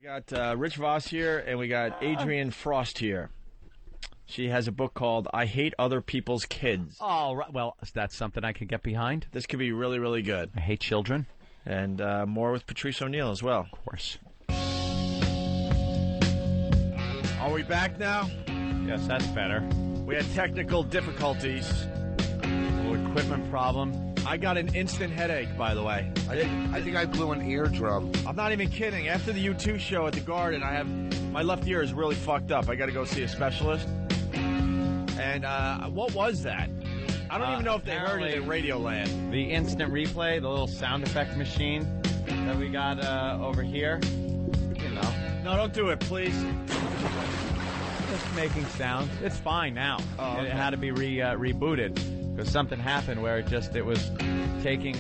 Got Rich Voss here, and we got Adrienne Frost here. She has a book called I Hate Other People's Kids. Oh, right. Well, that's something I can get behind. This could be really, really good. I hate children. And more with Patrice O'Neal as well. Of course. Are we back now? Yes, that's better. We had technical difficulties. A little equipment problem. I got an instant headache, by the way. I think I blew an eardrum. I'm not even kidding. After the U2 show at the Garden, my left ear is really fucked up. I got to go see a specialist. And what was that? I don't even know if they heard it in Radioland. The instant replay, the little sound effect machine that we got over here. You know. No, don't do it, please. Just making sounds. It's fine now. Oh, okay. It had to be rebooted. Because something happened where it was taking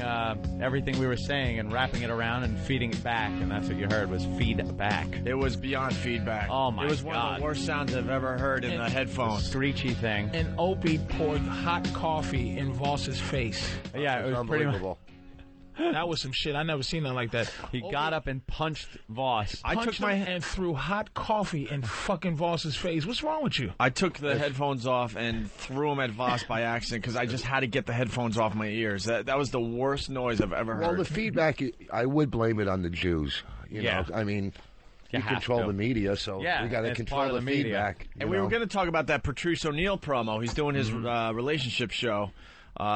everything we were saying and wrapping it around and feeding it back, and that's what you heard was feedback. It was beyond feedback. Oh, my God. It was one of the worst sounds I've ever heard in the headphones. Screechy thing. And Opie poured hot coffee in Voss's face. Yeah, it was pretty unbelievable. That was some shit. I never seen nothing like that. He got up and punched Voss. I took my and threw hot coffee in fucking Voss's face. What's wrong with you? I took the headphones off and threw them at Voss by accident because I just had to get the headphones off my ears. That was the worst noise I've ever heard. Well, the feedback, I would blame it on the Jews. You know, I mean, you control the media, so we got to control the feedback. And we were going to talk about that Patrice O'Neal promo. He's doing his relationship show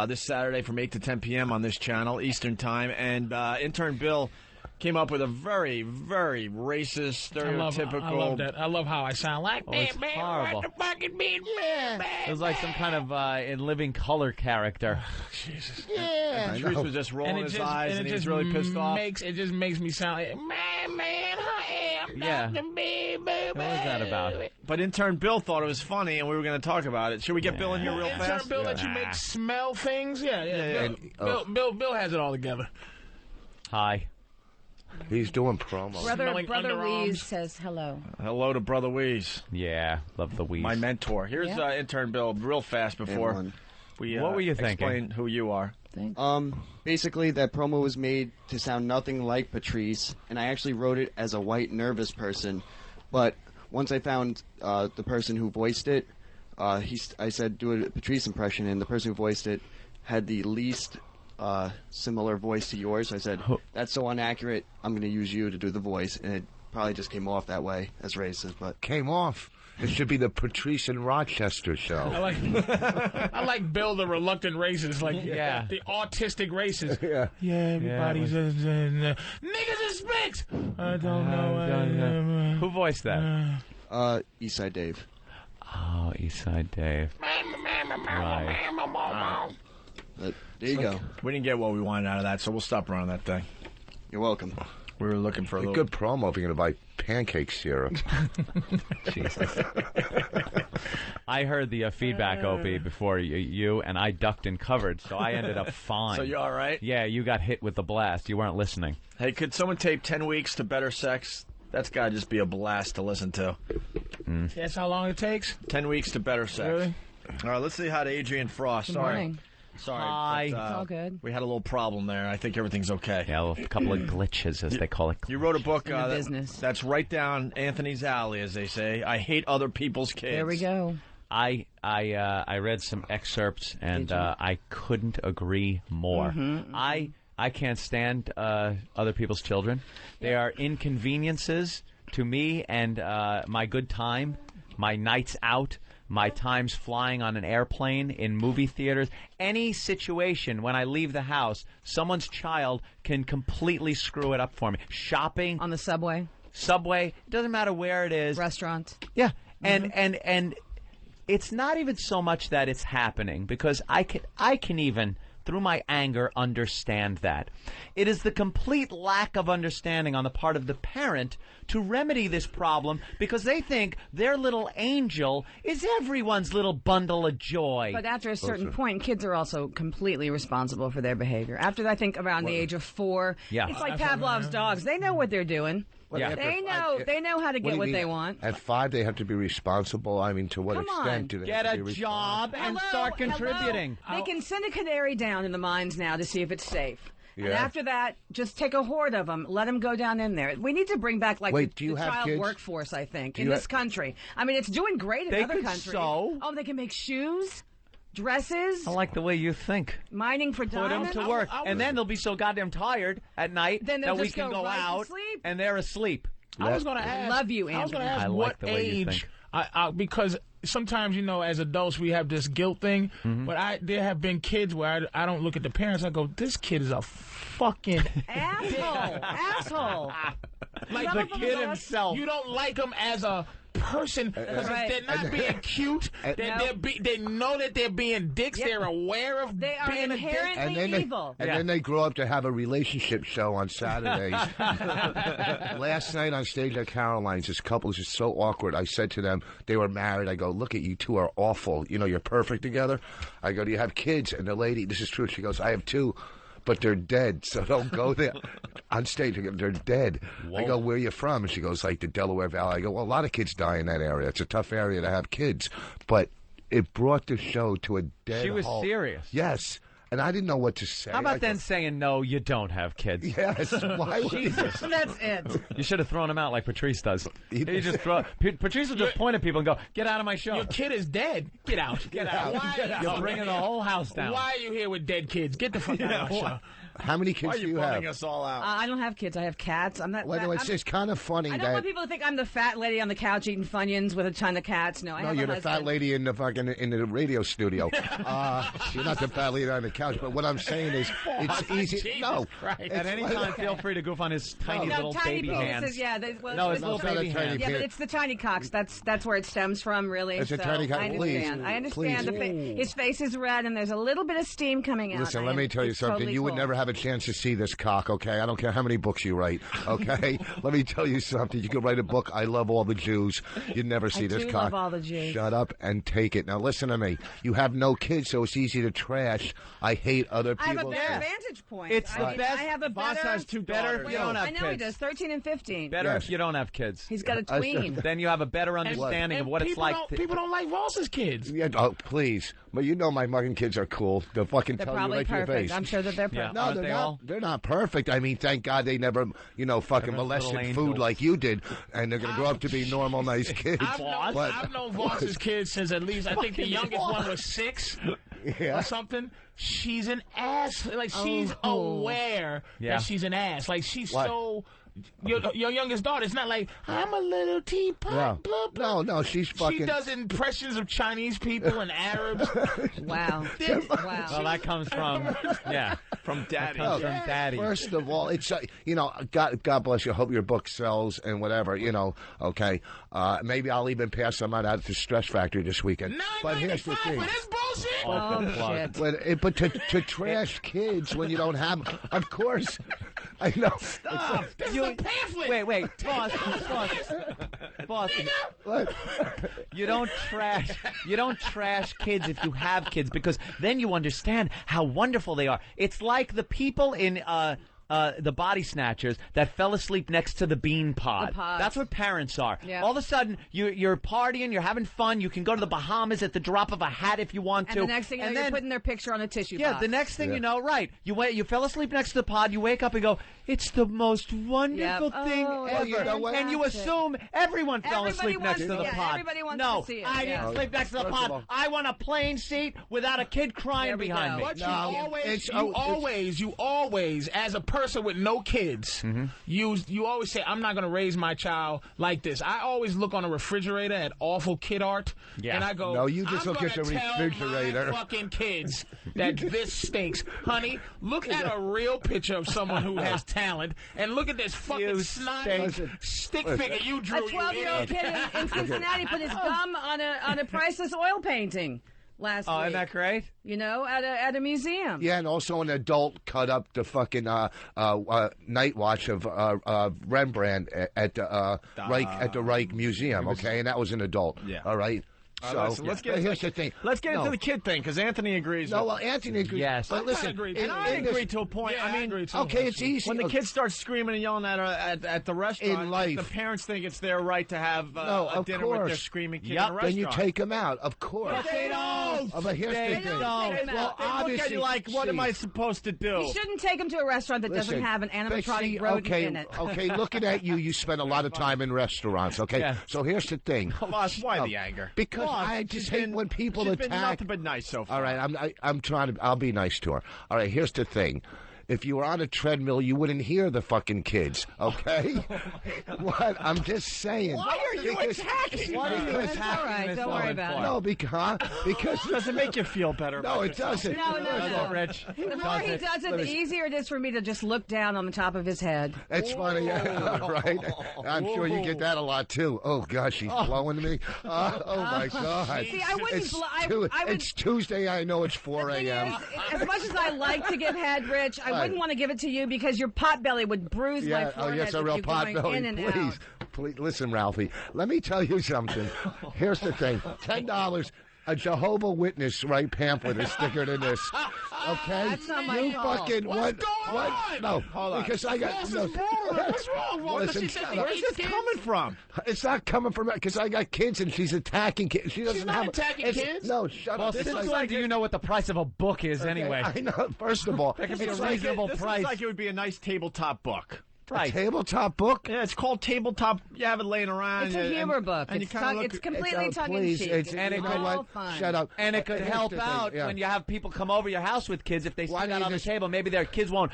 this Saturday from 8 to 10 p.m. on this channel, Eastern Time. And intern Bill came up with a very, very racist, stereotypical... I love that. I love how I sound like... it's horrible. What the fucking mean? Yeah. It was like some kind of in living color character. Jesus. Yeah. Patrice was just rolling his eyes and he was really pissed off. It just makes me sound like... Man, I am Dr. B. What was that about? But intern Bill thought it was funny, and we were going to talk about it. Should we get Bill in here real fast? Intern Bill let you make smell things? Yeah. Bill has it all together. Hi. He's doing promos. Brother Weeze says hello. Hello to Brother Weeze. Yeah, love the Weeze. My mentor. Here's intern Bill real fast before we what were you thinking? Explain who you are. Basically, that promo was made to sound nothing like Patrice, and I actually wrote it as a white, nervous person. But once I found the person who voiced it, I said, do a Patrice impression, and the person who voiced it had the least similar voice to yours. So I said, that's so inaccurate, I'm going to use you to do the voice. And it probably just came off that way as racist. But came off. It should be the Patrice and Rochester show. I like Bill the reluctant racist, like the autistic racist. Everybody's niggas and spicks. I don't know. Who voiced that? Eastside Dave. Oh, Eastside Dave. Right. There you go. We didn't get what we wanted out of that, so we'll stop running that thing. You're welcome. We were looking for a little... good promo if you're going to buy pancake syrup. Jesus. I heard the feedback, Opie, before you, and I ducked and covered, so I ended up fine. So you all right? Yeah, you got hit with the blast. You weren't listening. Hey, could someone tape 10 weeks to better sex? That's got to just be a blast to listen to. That's how long it takes? 10 weeks to better sex. Really? All right, let's see how to Adrienne Frost. Good Sorry. morning. Sorry. Hi. It's all good. We had a little problem there. I think everything's okay. Yeah, a couple of glitches, as they call it. You wrote a book business. that's right down Anthony's alley, as they say. I hate other people's kids. There we go. I read some excerpts, and I couldn't agree more. I can't stand other people's children. They are inconveniences to me and my good time, my nights out, my times flying on an airplane, in movie theaters. Any situation when I leave the house, someone's child can completely screw it up for me. Shopping. On the subway. Subway. It doesn't matter where it is. Restaurant. Yeah. And it's not even so much that it's happening, because I can even, through my anger, understand that. It is the complete lack of understanding on the part of the parent to remedy this problem, because they think their little angel is everyone's little bundle of joy. But after a certain point, kids are also completely responsible for their behavior. After, I think, around the age of 4, it's like Pavlov's dogs. They know what they're doing. Yeah. They know how to get what they want. At 5, they have to be responsible. I mean, to what extent do they get have to a be job and start contributing? They can send a canary down in the mines now to see if it's safe. And after that, just take a horde of them. Let them go down in there. We need to bring back the child kids? workforce, I think, in this country. I mean, it's doing great in other countries. Sew. Oh, they can make shoes. Dresses. I like the way you think. Mining for diamonds. Put them to work. And then they'll be so goddamn tired at night that we can go out and they're asleep. I was going to ask. Love you, Anthony. I was going to ask what age, because sometimes, as adults we have this guilt thing, but there have been kids where I don't look at the parents, I go, this kid is a fucking asshole. Like the kid himself. You don't like him as a person because they're not being cute. They know that they're being dicks. They're aware of they are being inherently evil. And then they grow up to have a relationship show on Saturdays. Last night on stage at Caroline's, this couple is just so awkward. I said to them, they were married. I go, look, you two are awful. You're perfect together. I go, do you have kids? And the lady, this is true. She goes, I have 2. But they're dead, so don't go there. On stage, they're dead. Whoa. I go, where are you from? And she goes, like the Delaware Valley. I go, well, a lot of kids die in that area. It's a tough area to have kids. But it brought the show to a dead She was halt. Serious. Yes. And I didn't know what to say. How about then saying, no, you don't have kids? Yes. Why would Jesus. That's it. You should have thrown him out like Patrice does. Patrice will just point at people and go, get out of my show. Your kid is dead. Get out. Get out. You're bringing the whole house down. Why are you here with dead kids? Get the fuck out of our show. How many kids do you have? Why are you pulling us all out? I don't have kids. I have cats. I'm not. It's kind of funny. I don't want people to think I'm the fat lady on the couch eating Funyuns with a ton of cats. No, you're the fat lady in the radio studio. You're not the fat lady on the couch. But what I'm saying is, it's easy. Jesus no, Christ. At any time, feel free to goof on his tiny little tiny baby hands. His little baby hands. Yeah, but it's the tiny cocks. That's where it stems from, really. It's a tiny cock. I understand. His face is red, and there's a little bit of steam coming out. Listen, let me tell you something. You would never have a chance to see this cock, okay? I don't care how many books you write, okay? Let me tell you something. You could write a book, I Love All the Jews. You'd never see this cock. I love all the Jews. Shut up and take it. Now, listen to me. You have no kids, so it's easy to trash. I hate other people. I have a better vantage point. It's the best. I have a Boss better. has 2 daughters. You don't have kids. I know he does. 13 and 15. Better if you don't have kids. He's got a tween. Then you have a better understanding of what it's like. People don't like Voss's kids. Yeah, please. But my fucking kids are cool. They'll fucking they're tell you probably right to your perfect. face. I'm sure that they're perfect. No, they're not. They're not perfect. I mean, thank God they never, fucking molested food like you did, and they're going to grow up to be normal, nice kids. I've known Voss's kids since at least, I think the youngest one was 6 or something. She's an ass. Like, she's aware that she's an ass. Like, she's so... Your youngest daughter, it's not like, I'm a little teapot, blah, blah. No, she's fucking... She does impressions of Chinese people and Arabs. Wow. Well, that comes from, from Daddy. That comes from Daddy. First of all, it's, God bless you. Hope your book sells and whatever, okay. Maybe I'll even pass some out to Stress Factory this weekend. But here's the thing. This bullshit. Shit. But to trash kids when you don't have... Of course. I know. Stop. This is a pamphlet. Wait. Boss. What? You don't trash kids if you have kids, because then you understand how wonderful they are. It's like the people in the body snatchers that fell asleep next to the bean pod. That's what parents are. Yeah. All of a sudden, you're partying, you're having fun, you can go to the Bahamas at the drop of a hat if you want to. And the next thing you know, you're putting their picture on a tissue box. Yeah, the next thing you know, right. You fell asleep next to the pod, you wake up and go, it's the most wonderful thing ever. And you assume everyone fell asleep next to the pod. Everybody wants to see it. I didn't sleep next to the pod. I want a plain seat without a kid crying behind me. But you always, as a person with no kids, you always say, I'm not going to raise my child like this. I always look on a refrigerator at awful kid art, and I go, no, you just I'm look at the refrigerator. My fucking kids that this stinks. Honey, look at a real picture of someone who has talent, and look at this fucking snotty stick figure you drew. A 12-year-old kid in Cincinnati put his gum on a priceless oil painting last week. Oh, isn't that great? At a museum. Yeah, and also an adult cut up the fucking night watch of Rembrandt at the Reich Museum. Okay, and that was an adult. Yeah. All right. So let's get here's the thing. Let's get into the kid thing because Anthony agrees. No, well, Anthony agrees. Yes. But listen, I agree to a point. Yeah, I mean, okay, it's easy. when the kids start screaming and yelling at the restaurant, In life. the parents think it's their right to have a dinner with their screaming kid in a restaurant. Then you take them out, of course. But they don't. But here's the thing. Well, They look at you like, what am I supposed to do? You shouldn't take them to a restaurant that doesn't have an animatronic rodent in it. Okay, looking at you, you spend a lot of time in restaurants, okay? Yeah. So here's the thing. Boss, why the anger? Because I just hate when people she's attack. been nothing but nice so far. All right, I'm trying to. I'll be nice to her. All right, here's the thing. If you were on a treadmill, you wouldn't hear the fucking kids, okay? What? I'm just saying. Why are you attacking? Why are you That's all right. Don't worry about it. No, because Does it make you feel better? No, it doesn't. No. Rich. The more he does it, the easier it is for me to just look down on the top of his head. It's funny, right? I'm sure you get that a lot too. Oh gosh, she's blowing me. Oh my God! See, I wouldn't. It's Tuesday. I know it's 4 a.m. As much as I like to give head, Rich, I wouldn't want to give it to you because your pot belly would bruise my forehead. Oh, yes, a real you pot going belly. in and Please, out. please, listen, Ralphie. Let me tell you something. Here's the thing: $10. A Jehovah Witness pamphlet is thicker than this. Okay, That's not my you fault. fucking What's going on? No, Hold on. because I got. Boss No, is wrong. What's wrong? Listen, She said shut she up. Where's hates this kids. coming from? It's not coming from because I got kids and she's attacking kids. She doesn't not have attacking it's- kids. No, shut Well, up. It's since like- when do you know what the price of a book is anyway? I know. First of all, That could be a it's like reasonable This price. looks like it would be a nice tabletop book. a tabletop book. Yeah, it's called tabletop. You have it laying around. It's a humor book. And you It's, kinda look, it's completely tongue in Please, cheek. it's And you it know could- what? fun. Shut up. And it could Here's help the thing, out yeah. when you have people come over your house with kids. If they Why sit don't out you on the just- table, maybe their kids won't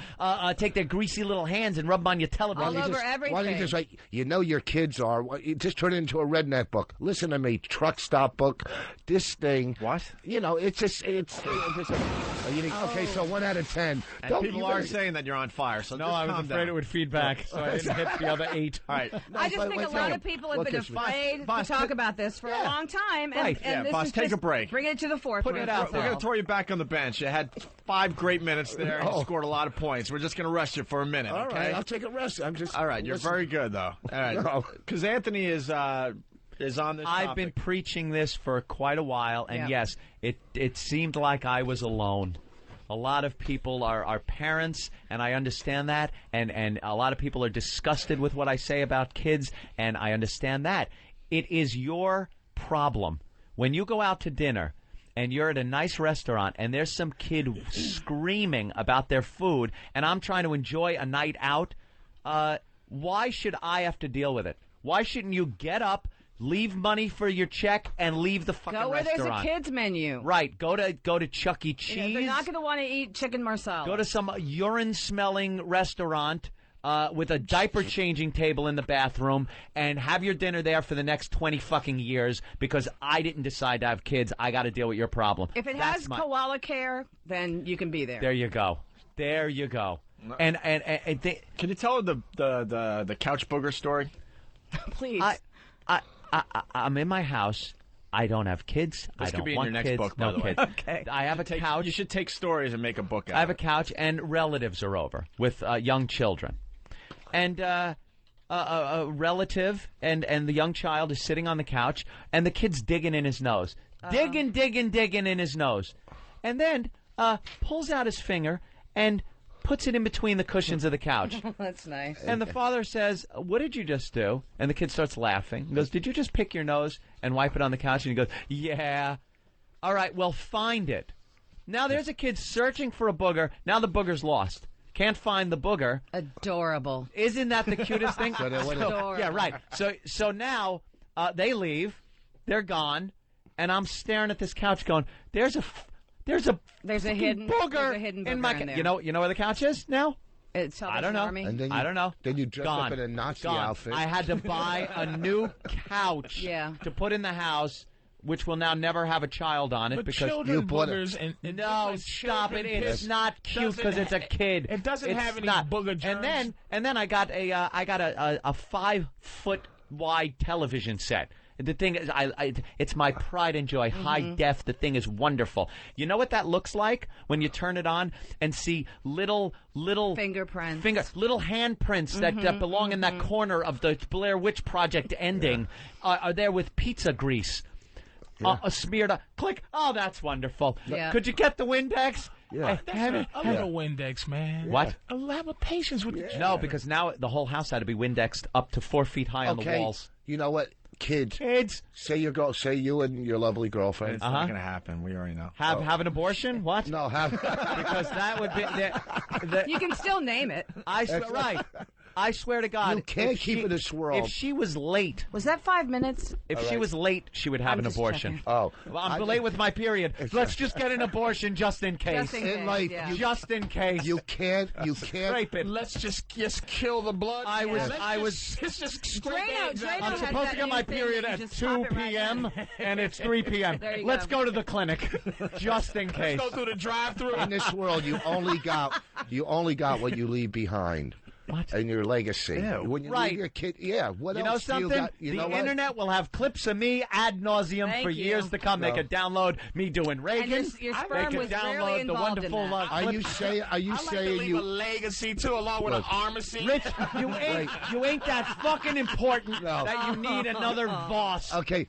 take their greasy little hands and rub them on your television. All over Why don't you everything. just like you know your kids are? You just turn it into a redneck book. Listen to me, truck stop book. This thing. What? You know, it's just okay. So 1 out of 10. And Don't people you are guys- saying that you're on fire. So No, just I was calm afraid down. it would feed back, so I didn't hit the other 8. All right. I just but think a wait, lot no. of people have Look been at me. afraid Boss, to talk about this for a long time. And, Right. and Yeah, this boss, is take just a break. Bring it to the forefront. Put it out We're there. going to throw you back on the bench. You had 5 great minutes there and you Oh. scored a lot of points. We're just going to rest you for a minute, All okay? right, I'll take a rest. I'm just. All right, you're listen. very good, though. All right. No. Because Anthony is on this I've been topic. preaching this for quite a while, and Yeah. yes, it seemed like I was alone. A lot of people are parents, and I understand that, and a lot of people are disgusted with what I say about kids, and I understand that. It is your problem. When you go out to dinner and you're at a nice restaurant and there's some kid screaming about their food, and I'm trying to enjoy a night out, why should I have to deal with it? Why shouldn't you get up, leave money for your check, and leave the fucking Go where restaurant? there's a kids menu. Right. Go to Chuck E. Cheese. You know, they're not going to want to eat chicken marsala. Go to some urine-smelling restaurant with a diaper-changing table in the bathroom and have your dinner there for the next 20 fucking years because I didn't decide to have kids. I got to deal with your problem. If it That's has my- koala care, then you can be there. There you go. There you go. And Can you tell the couch booger story? Please. I'm in my house. I don't have kids. I This don't could be in want your next kids. book, by no the way. kids. Okay. I have a couch. You should take stories and make a book out I have a of it. couch, and relatives are over with young children. And a relative and the young child is sitting on the couch, and the kid's digging in his nose. Digging in his nose. And then pulls out his finger and puts it in between the cushions of the couch. That's nice. And the father says, "What did you just do?" And the kid starts laughing. He goes, "Did you just pick your nose and wipe it on the couch?" And he goes, "Yeah." All right, well, find it. Now there's a kid searching for a booger. Now the booger's lost. Can't find the booger. Adorable. Isn't that the cutest thing? Adorable. Yeah, right. So now they leave. They're gone. And I'm staring at this couch going, there's a fucking hidden booger there's a hidden in my booger in there. You know where the couch is now? It's I don't know. Army. And then I don't know. Then you dress Gone. up in a Nazi Gone. outfit. I had to buy a new couch to put in the house, which will now never have a child on it But because children you bought it. boogers and no, like stop it! children It's piss not cute doesn't because it's a kid. It doesn't It's have any not. booger germs. And then I got a 5-foot wide television set. The thing is, it's my pride and joy. High def. The thing is wonderful. You know what that looks like when you turn it on and see little Fingerprints. little handprints that belong in that corner of the Blair Witch Project ending are there with pizza grease. smeared up. Click. Oh, that's wonderful. Yeah. Could you get the Windex? Yeah. A little Windex, man. What? A lot of patience with the No, because now the whole house had to be Windexed up to 4 feet high on the walls. You know what? Kids. Say you and your lovely girlfriend. It's not going to happen. We already know. Have an abortion? What? No, have. Because that would be... You can still name it. I swear to God. You can't keep it a swirl. If she was late... Was that 5 minutes? If she was late, she would have an abortion. Checking. Oh. Well, I'm late with my period. Let's just get an abortion just in case. Just in case, life, yeah. Just in case. You can't. Scrape it. Let's just kill the blood. Let's just scrape Drano it. has I'm supposed to that get my new thing period that you at just 2 pop it right p.m. in. and it's 3 p.m. There you Let's go. go to the clinic, just in case. Go through the drive-through. In this world, you only got what you leave behind. What? And your legacy. Ew. When you Right. leave your kid, what You know else something? do you got? You know the what? internet will have clips of me ad nauseum Thank for you. years to come. They No. could download me doing Reagan. your They sperm could was rarely download the involved in wonderful that. Are you saying? Are you I like to saying leave you? a legacy too, along with an armacy. Rich, you ain't that fucking important that you need another boss. Okay,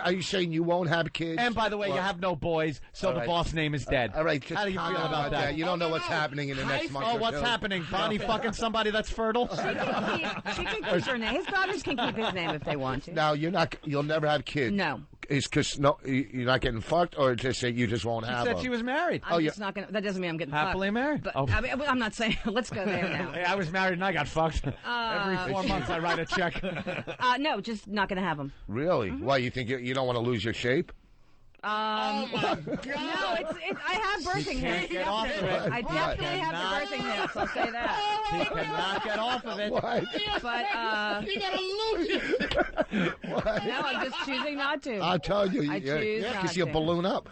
are you saying you won't have kids? And by the way, you have no boys, so the right. boss name is dead. All right, just How do you feel calm about that? You don't know what's happening in the next month. Oh, or what's two. happening? Bonnie fucking somebody that's fertile? She can keep her name. His daughters can keep his name if they want to. Now you'll never have kids. No. It's because you're not getting fucked, or just say you just won't have Said them. she was married. I'm just not gonna. That doesn't mean I'm getting Happily fucked. married. But Oh. I mean, I'm not saying. Let's go there now. Hey, I was married and I got fucked. Every 4 months I write a check. No, just not gonna have them. Really? Mm-hmm. Why you think you don't want to lose your shape? Oh my God! No, I have birthing hips. get off of it. I definitely have the birthing hips. I'll say that. He cannot get off of it. Why? But You gotta lose it. no, I'm just choosing not to. I'll tell you. I choose not because you to. balloon up.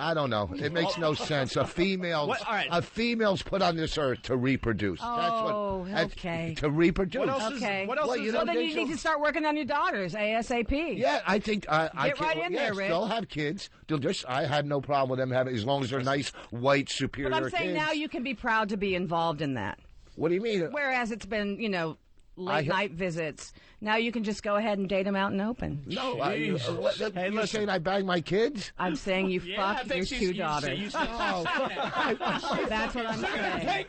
I don't know. It makes no sense. A female's put on this earth to reproduce. Oh, that's okay. To reproduce. What else Okay. What else Well, is you So know, then you need to start working on your daughters ASAP. Yeah, I think I Get right in there, Rick. They'll have kids. I had no problem with them having, as long as they're nice, white, superior But I'm saying kids. now you can be proud to be involved in that. What do you mean? Whereas it's been, late night visits. Now you can just go ahead and date them out in open. No, Hey, you're listen. saying I bang my kids? I'm saying you Yeah, I fucked think your she's- two daughters. you That's what I'm saying.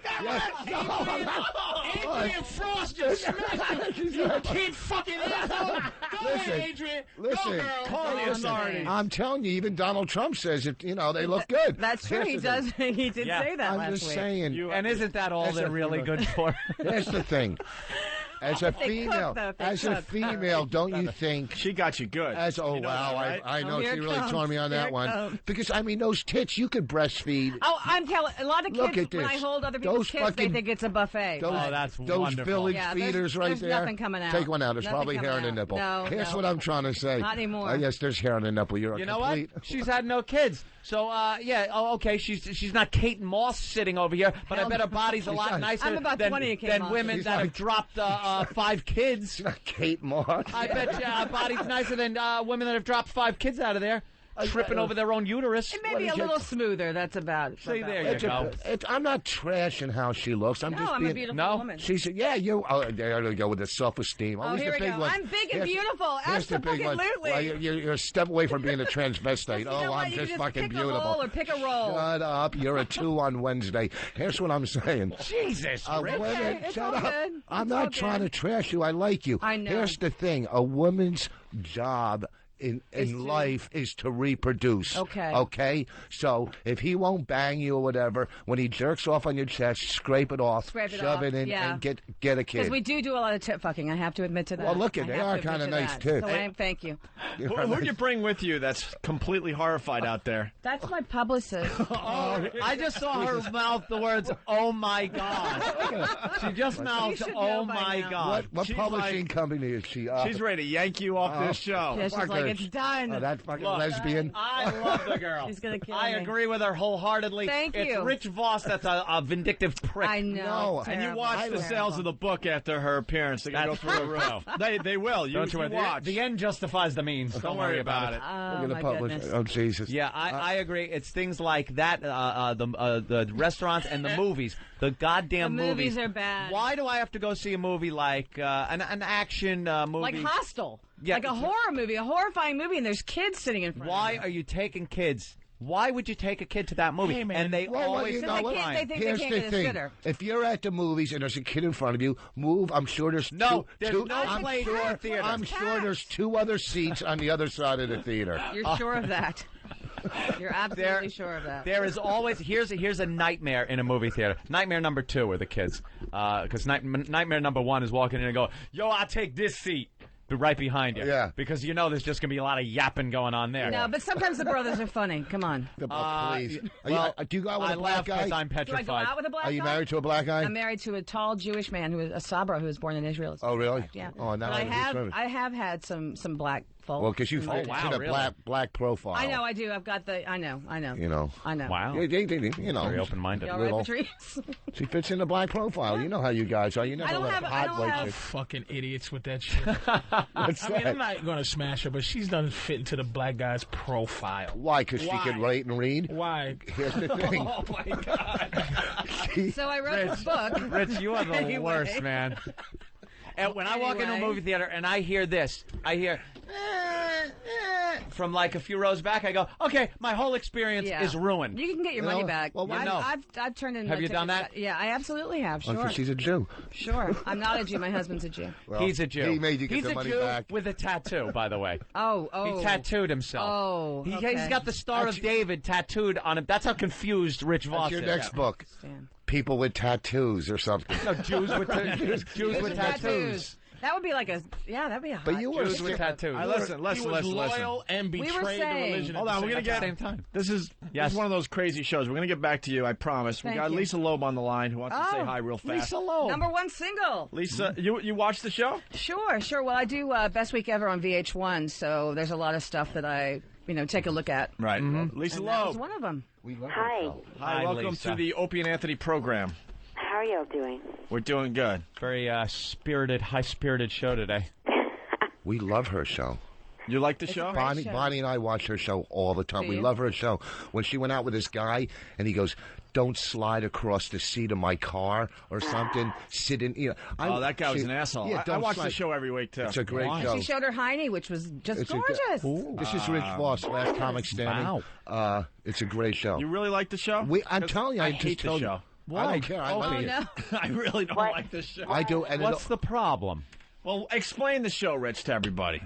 Adrian Frost just smashed you. Kid fucking asshole. Go ahead, Adrian. Listen, Go, girl. Call the authorities. I'm telling you, even Donald Trump says it. They look good. That's true. He Here's the does. He did Yeah. say that I'm last just week. saying. And isn't that all they're really good for? Here's the thing. As a They female, cook, though. They as a cook. female, don't you think? She got you good. Oh wow, that, right? I know here she it really comes. tore me on Here that it one. comes. Because those tits, you could breastfeed. Oh, I'm telling a lot of Look kids at when I this. hold other people's Those kids, they fucking- think it's a buffet. Those, but- that's those wonderful. village Yeah, feeders right there's there. nothing coming out. Take one out. There's Nothing probably hair in coming the out. nipple. No, Here's no. what I'm trying to say. Not anymore. Yes, there's hair in the nipple. You're You a know what? complete. She's had no kids. So, okay, she's not Kate Moss sitting over here, but I bet her body's a lot nicer I'm about than, 20 of Kate than Moss. women She's that have like- dropped 5 kids. Kate Moss. I bet you her body's nicer than women that have dropped 5 kids out of there, tripping over their own uterus. It may be a little smoother. That's about. See, there you It's go. I'm not trashing how she looks. I'm No, just I'm being. a beautiful No? woman. She said, "Yeah, you." Oh, there we go with the self-esteem. Oh, Always here the we big go. one. I'm big and Here's- beautiful. here's the big one. Absolutely. Well, you're a step away from being a transvestite. You know what? I'm You just can fucking pick beautiful. a roll or pick a roll. Shut up. You're a 2 on Wednesday. Here's what I'm saying. Jesus, Rick. Women, it's shut all up. good. I'm It's all not trying to good. trash you. I like you. I know. Here's the thing. A woman's job in life is to reproduce. Okay. Okay? So if he won't bang you or whatever, when he jerks off on your chest, scrape it off, Scrape it shove off, it in, yeah. and get a kid. Because we do a lot of tit fucking. I have to admit to that. Well, look at I they have are to admit kinda to nice, that. too. So thank you. Who'd you bring with you that's completely horrified out there? That's my publicist. I just saw her mouth the words, "Oh my God." She just mouthed, should "Oh know by my now. God." What She's publishing like- company is she? She's ready to yank you off this show. Yeah, she's fuck like, her. it's done. Oh, that fucking Look, lesbian. I love the girl. She's gonna kill I me. agree with her wholeheartedly. Thank it's you. Rich Voss that's a vindictive prick. I know. No. it's And you terrible. watch the It's sales of the book after her appearance. They're going to go through the roof. They will. You, Don't you you worry. watch. The end justifies the means. Don't worry about it. Oh, We're my gonna publish. goodness. Oh Jesus. Yeah, I agree. It's things like that, the restaurants and the movies. The goddamn The movies are bad. Why do I have to go see a movie like an action movie? Like Hostel. like a horror movie, a horrifying movie, and there's kids sitting in front of Why you. are you taking kids? Why would you take a kid to that movie? Hey, man. And they always you know They what? can't- they think Here's they can't the get a thing. sitter. If you're at the movies and there's a kid in front of you, move. I'm sure there's No, two. there's no I'm place in the theater. I'm sure there's 2 other seats on the other side of the theater. You're sure of that? You're absolutely sure of that. There is always here's a nightmare in a movie theater. Nightmare number 2 are the kids, because nightmare number 1 is walking in and going, "Yo, I'll take this seat." Right behind you. Yeah. Because you know there's just going to be a lot of yapping going on there. No, but sometimes the brothers are funny. Come on. Please. Well, do you go out with I a black laugh because guy? I'm Do I petrified. go out with a black Are you guy? married to a black guy? I'm married to a tall Jewish man who is a Sabra who was born in Israel. Oh, really? Yeah. Oh, now but I'm I have had some black folk. Well, because you in my fit wow, in a really? black profile. I know, I do. I've got the. I know. You know. I know. Wow. You know. Very open-minded. You all right, Little. Patrice? She fits in the black profile. You know how you guys are. You never I don't let have- a I hot don't white have- chick. Fucking idiots with that shit. What's I mean, that? I'm not going to smash her, but she's doesn't fit into the black guy's profile. Why? Because she Why? can write and read? Why? Here's the thing. Oh my God! So I wrote this book. Rich, you are the Anyway. worst, man. And when I walk into a Anyway. movie theater and I hear this, I hear from like a few rows back, I go, okay, my whole experience Yeah. is ruined. You can get your You know, money back. well, why not? I've turned in. Have my you done tickets. that? Yeah, I absolutely have. Sure. Because she's a Jew. Sure. I'm not a Jew. My husband's a Jew. Well, He's a Jew. He made you get He's the a money Jew back. with a tattoo, by the way. Oh. He tattooed himself. Oh, He's okay. got the Star of David tattooed on him. That's how confused Rich Voss That's your is. next book. Damn. People with tattoos or something. No, Jews with tattoos. That would be like a. Yeah, that'd be a. But hot you were Jews with tattoos. All right, listen, He listen, was listen, loyal listen. and We were betrayed the saying- religion. Hold at on, the we're gonna same get. Same time. This is Yes. one of those crazy shows. We're gonna get back to you. I promise. We Thank got you. Lisa Loeb on the line who wants to say Oh, hi real fast. Lisa Loeb. Number 1 single. Lisa, you watched the show? Sure. Well, I do Best Week Ever on VH1, so there's a lot of stuff that I, take a look at. Right. Lisa And that was Loeb. one of them. Hi. Hi, Hi, welcome Lisa. to the Opie and Anthony program. How are y'all doing? We're doing good. Very high-spirited show today. We love her show. You like the show? great- Bonnie and I watch her show all the time. Do We you? love her show. When she went out with this guy and he goes, "Don't slide across the seat of my car" or something. Sit in. Oh, that guy was an asshole. Yeah, I don't watch slide. the show every week too. It's a great Why? show. She showed her hiney, which was just It's a gorgeous. This is Rich Voss, last comic standing. Wow. It's a great show. You really like the show? I'm telling you, I just hate the told you. show. I don't care. I Oh, like it. no. I really don't What? like this show. I do. And What's the problem? Well, explain the show, Rich, to everybody.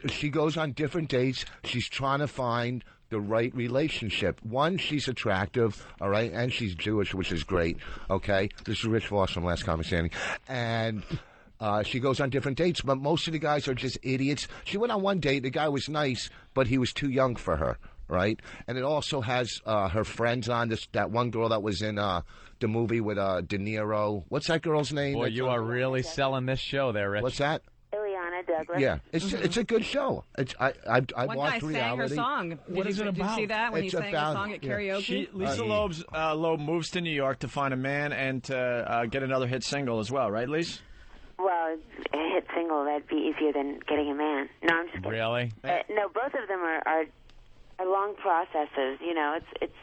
she goes on different dates. She's trying to find the right relationship. One, she's attractive, all right, and she's Jewish, which is great. Okay, this is Rich Voss from Last Comic Standing, and she goes on different dates, but most of the guys are just idiots. She went on one date. The guy was nice, but he was too young for her. Right, and it also has her friends on that one girl that was in the movie with De Niro. What's that girl's name? Boy, That's you on- are really selling this show there, Rich. What's that? Ileana Douglas. Yeah, it's a good show. I One guy watched sang reality. her song. What is it Did you about? see that when It's he sang about- her song at yeah. karaoke? Lisa Loeb moves to New York to find a man and to get another hit single as well, right, Lisa? Well, a hit single, that'd be easier than getting a man. No, I'm just kidding. Really? No, both of them are long processes. It's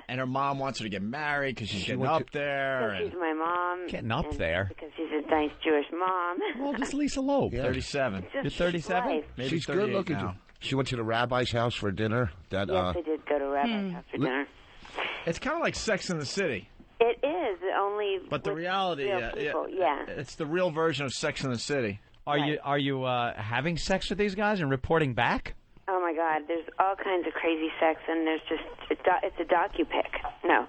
And her mom wants her to get married because she's getting went up there. because she's And my mom. Getting up and there? Because she's a nice Jewish mom. Well, this Lisa Loeb. Yeah. 37. Just You're 37? life. Maybe She's 38 good looking. now. She went to the rabbi's house for dinner. That Yes, I did go to Rabbi's house for dinner. It's kind of like Sex in the City. It is only. But the with reality, real people. Yeah. it's the real version of Sex in the City. Are you having sex with these guys and reporting back? Oh my God, there's all kinds of crazy sex, and there's just it's a docu-pic. No,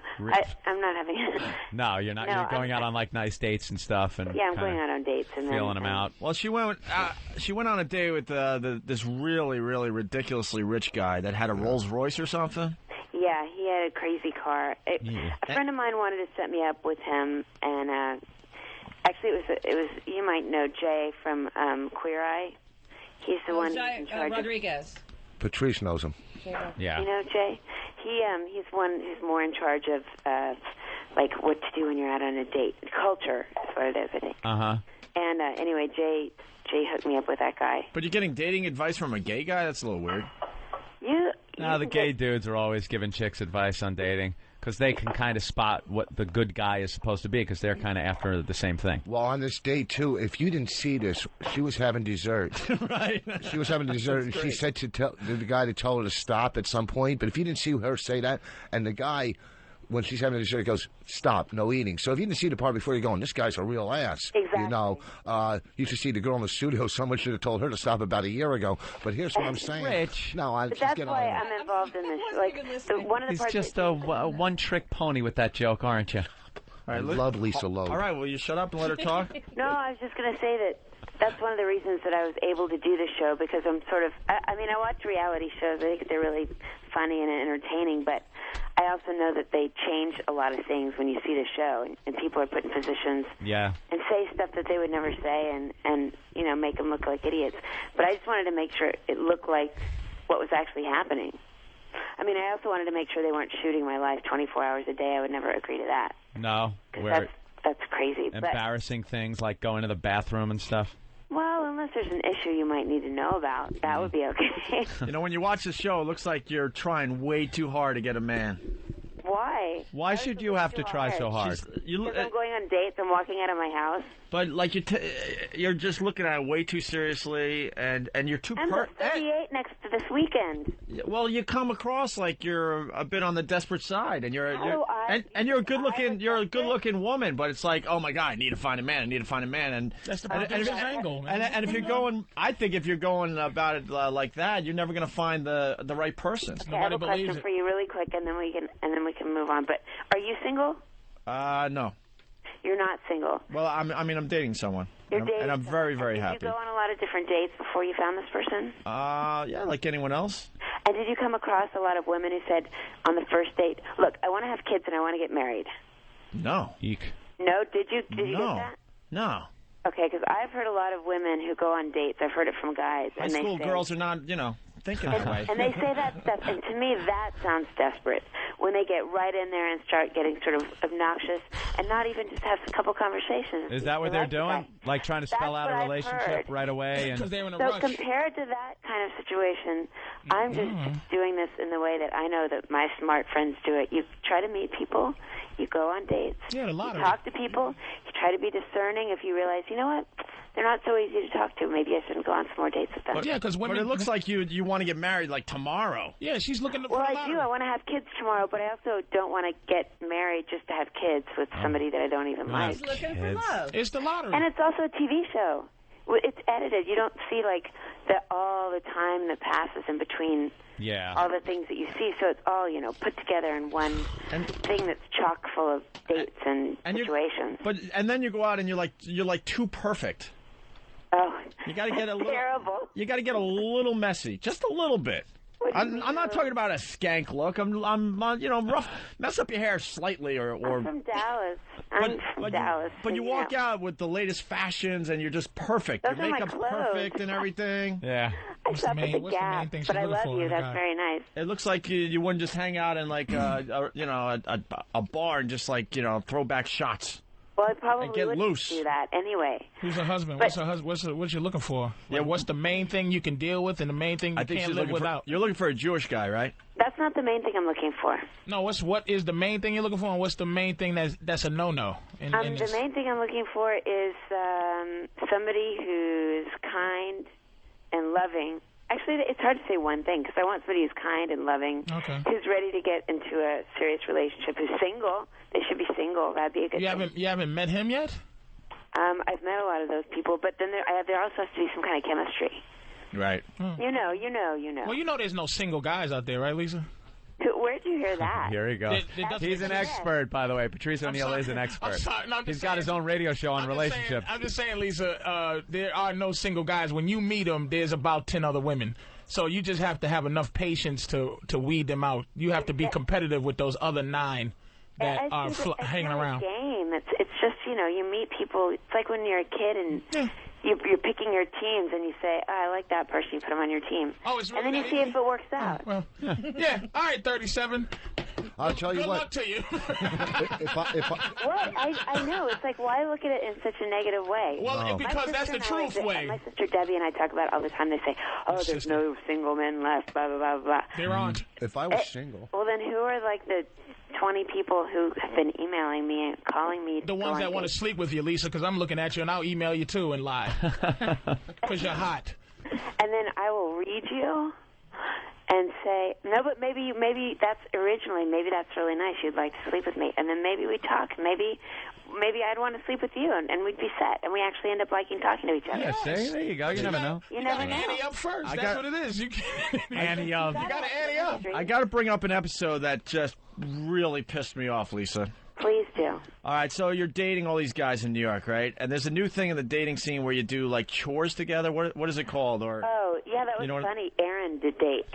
I'm not having it. No, you're not. No, You're going I'm- out on like nice dates and stuff, and Yeah, I'm kinda going out on dates and feeling then, them out. Well, she went on a date with this really, really ridiculously rich guy that had a Rolls Royce or something. Yeah, he had a crazy car. A friend of mine wanted to set me up with him, and actually, it was you might know Jay from Queer Eye. He's the one who's in charge of. Rodriguez. Patrice knows him. Yeah. You know Jay? He's one who's more in charge of like what to do when you're out on a date. Culture is what it is, I think. And anyway, Jay hooked me up with that guy. But you're getting dating advice from a gay guy? That's a little weird. You No, the can gay get- dudes are always giving chicks advice on dating. because they can kind of spot what the good guy is supposed to be because they're kind of after the same thing. Well, on this date, too, if you didn't see this, she was having dessert. Right. She was having dessert, and she said to the guy to tell her to stop at some point. But if you didn't see her say that, and the guy, when she's having dessert, goes, stop, no eating. So if you didn't see the part before, you're going, this guy's a real ass. Exactly. You know, you should see the girl in the studio. Someone should have told her to stop about a year ago. But here's what I'm saying. Rich. No, but that's why I'm involved in this. Like, one of the He's parts just a one-trick pony with that joke, aren't you? I love Lisa Loeb. All right, will you shut up and let her talk? No, I was just going to say that's one of the reasons that I was able to do the show, because I'm sort of, I mean, I watch reality shows. I think they're really funny and entertaining, but I also know that they change a lot of things when you see the show, and people are put in positions and say stuff that they would never say and you know, make them look like idiots. But I just wanted to make sure it looked like what was actually happening. I mean, I also wanted to make sure they weren't shooting my life 24 hours a day. I would never agree to that. No. That's crazy. Embarrassing things like going to the bathroom and stuff. Well, unless there's an issue you might need to know about, that would be okay. You know, when you watch the show, it looks like you're trying way too hard to get a man. Why? Why should you have to try so hard? Because I'm going on dates. I'm walking out of my house. But like you're just looking at it way too seriously, and you're too. I'm 38 next to this weekend. Well, you come across like you're a bit on the desperate side, and you're a good looking woman. But it's like, oh my God, I need to find a man. I need to find a man, and that's the angle, man. And if you're going, I think if you're going about it like that, you're never going to find the right person. Okay, I have a question for you, really quick, and then we can move on. But are you single? No. You're not single. Well, I'm dating someone. You're dating and I'm very, very happy. Did you go on a lot of different dates before you found this person? Yeah, like anyone else. And did you come across a lot of women who said on the first date, look, I want to have kids and I want to get married? No. Eek. No? Did you get that? No. Okay, because I've heard a lot of women who go on dates. I've heard it from guys. High school girls are not, thinking that way. And they say that stuff, and to me that sounds desperate. When they get right in there and start getting sort of obnoxious and not even just have a couple conversations. Is that what they're doing? Like trying to spell out a relationship right away? Because they're in a rush. So compared to that kind of situation, I'm just doing this in the way that I know that my smart friends do it. You try to meet people. You go on dates. Yeah, you talk to people. You try to be discerning. If you realize, you know what, they're not so easy to talk to, maybe I shouldn't go on some more dates with them. But, yeah, but it looks like you want to get married like tomorrow. Yeah, she's looking to. Well, I do. I want to have kids tomorrow, but I also don't want to get married just to have kids with somebody that I don't even like. He's looking for love. It's the lottery, and it's also a TV show. It's edited. You don't see like all the time that passes in between. Yeah. All the things that you see, so it's all put together in one thing that's chock full of dates and situations. And then you go out and you're like too perfect. Oh, you got to get a little terrible. You got to get a little messy, just a little bit. I'm not talking about a skank look. I'm rough. Mess up your hair slightly, or. I'm from Dallas. I'm from Dallas. But you walk out with the latest fashions, and you're just perfect. Those your makeup's perfect and everything. Yeah. I thought that's a gap, but I love you. That's very nice. It looks like you wouldn't just hang out in like a bar and just throw back shots. Well, I probably wouldn't do that anyway. Who's her husband? What's her husband? What you looking for? Like, what's the main thing you can deal with and the main thing you can't live without? You're looking for a Jewish guy, right? That's not the main thing I'm looking for. No, what is the main thing you're looking for, and what's the main thing that's a no-no? The main thing I'm looking for is somebody who's kind and loving. Actually, it's hard to say one thing, because I want somebody who's kind and loving, who's ready to get into a serious relationship, who's single. They should be single. That'd be a good thing. You haven't met him yet? I've met a lot of those people, but then there also has to be some kind of chemistry. Right. You know. Well, there's no single guys out there, right, Lisa? Where'd you hear that? Here he goes. He's an expert, by the way. Patrice O'Neal is an expert. He's got his own radio show on relationships. I'm just saying, Lisa, there are no single guys. When you meet them, there's about 10 other women. So you just have to have enough patience to weed them out. You have to be competitive with those other 9 that are hanging around. Game. It's just, you meet people. It's like when you're a kid and you're picking your teams and you say, oh, I like that person. You put them on your team. Oh, it's really and then you see if it works out. Well, yeah. All right, 37. I'll tell you Good what. luck to you. What? I know. It's like, why look at it in such a negative way? Well, because that's the truth way. My sister Debbie and I talk about it all the time. They say, oh, there's no single men left, blah, blah, blah, blah. There aren't. If I was single. Well, then who are, like, the 20 people who have been emailing me and calling me? The ones that want to sleep with you, Lisa, because I'm looking at you, and I'll email you, too, and lie. Because you're hot. And then I will read you and say, no, but maybe that's really nice. You'd like to sleep with me. And then maybe we talk. Maybe I'd want to sleep with you, and we'd be set. And we actually end up liking talking to each other. Yeah, see? There you go. You never know. You never know. Annie up first. That's what it is. You Annie up. You got to Annie up. I got to bring up an episode that just really pissed me off, Lisa. Please do. All right, so you're dating all these guys in New York, right? And there's a new thing in the dating scene where you do, like, chores together. What is it called? Or Yeah, that was funny. Errand date.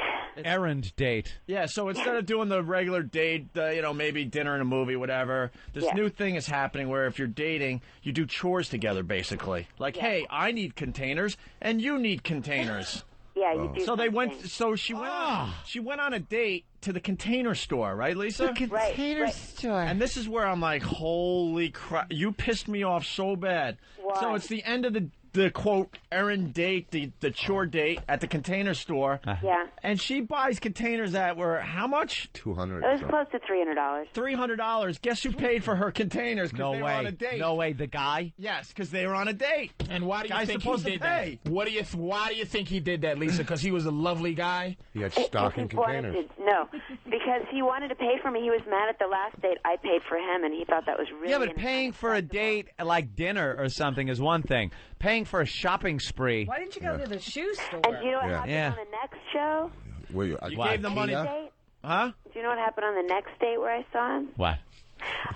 Errand date. Yeah, so instead of doing the regular date, maybe dinner and a movie, whatever, this new thing is happening where if you're dating, you do chores together, basically. Like, hey, I need containers, and you need containers. Yeah, you do. So they went. So she went on a date to the Container Store, right, Lisa? The Container Store. And this is where I'm like, holy crap! You pissed me off so bad. Why? So it's the end of the quote errand date, the chore date at the Container Store. Yeah. And she buys containers that were how much? $200. It was close to $300. $300. Guess who paid for her containers? No they were way. on a date. No way. The guy? Yes, because they were on a date. And why do you Guy's think he supposed to did pay. that? Why do you think he did that, Lisa? Because he was a lovely guy? He had stock in containers. No, because he wanted to pay for me. He was mad at the last date I paid for him, and he thought that was really Yeah, but paying for a date like dinner or something is one thing. Paying for a shopping spree. Why didn't you go to the shoe store? And do you know what happened on the next show? You gave the money. Huh? Do you know what happened on the next date where I saw him? What?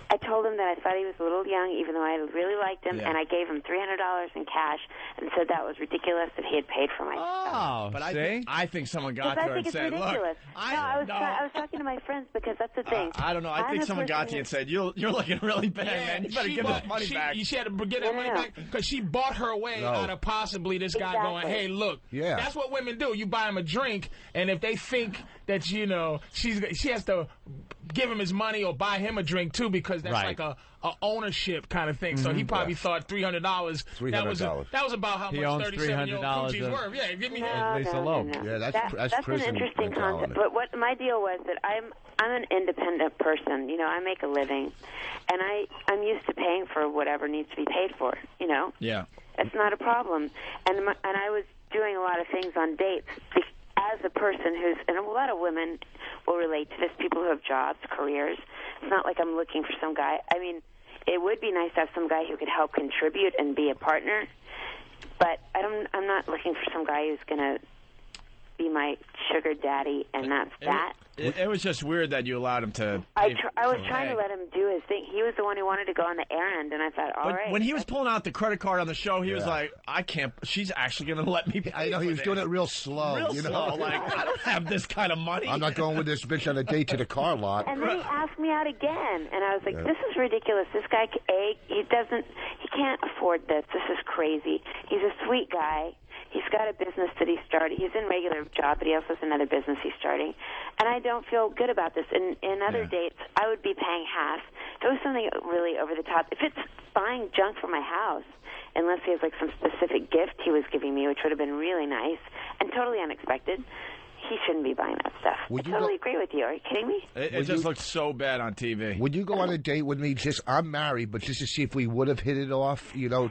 I told him that I thought he was a little young, even though I really liked him, and I gave him $300 in cash and said that was ridiculous that he had paid for my stuff. Oh, but see? I think someone got to I her think and it's said, ridiculous. "Look, I was talking to my friends because that's the thing. I don't know. I think someone got to you and said, "You're looking really bad, man. You better give this money back." She had to get that money back because she bought her way out of possibly this guy going, "Hey, look, that's what women do. You buy him a drink, and if they think that she has to give him his money or buy him a drink too because that's like a ownership kind of thing." So he probably thought $300. That was about how much 37-year-old coochie's worth. Yeah, give me that. Lisa Loeb. Yeah, that's an interesting concept. But what my deal was that I'm an independent person. You know, I make a living, and I'm used to paying for whatever needs to be paid for. You know. Yeah. It's not a problem. And I was doing a lot of things on dates. As a person and a lot of women will relate to this, people who have jobs, careers. It's not like I'm looking for some guy. I mean, it would be nice to have some guy who could help contribute and be a partner, but I'm not looking for some guy who's going to be my sugar daddy, and that's that. It was just weird that you allowed him to. I was trying to let him do his thing. He was the one who wanted to go on the errand, and I thought, all right. When he was pulling out the credit card on the show, he was like, "I can't. She's actually going to let me pay." I know he was doing it real slow. Slow. Like, I don't have this kind of money. I'm not going with this bitch on a date to the car lot. And then he asked me out again, and I was like, "This is ridiculous. This guy, he can't afford this. This is crazy. He's a sweet guy. He's got a business that he started. He's in regular job, but he also has another business he's starting. And I don't feel good about this. In other dates, I would be paying half. If it was something really over the top, if it's buying junk for my house, unless he has like some specific gift he was giving me, which would have been really nice and totally unexpected, he shouldn't be buying that stuff. I totally agree with you. Are you kidding me? It just looked so bad on TV. Would you go on a date with me? I'm married, but just to see if we would have hit it off. You know,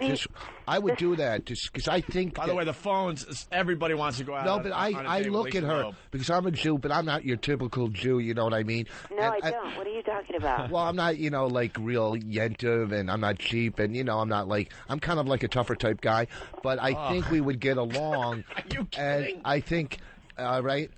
I would do that just because I think. By the way, the phones. Everybody wants to go out. No, but I look at her because I'm a Jew, but I'm not your typical Jew. You know what I mean? No, I don't. What are you talking about? Well, I'm not, like real yentiv, and I'm not cheap, and I'm not I'm kind of like a tougher type guy. But I think we would get along. Are you kidding? And I think. Right?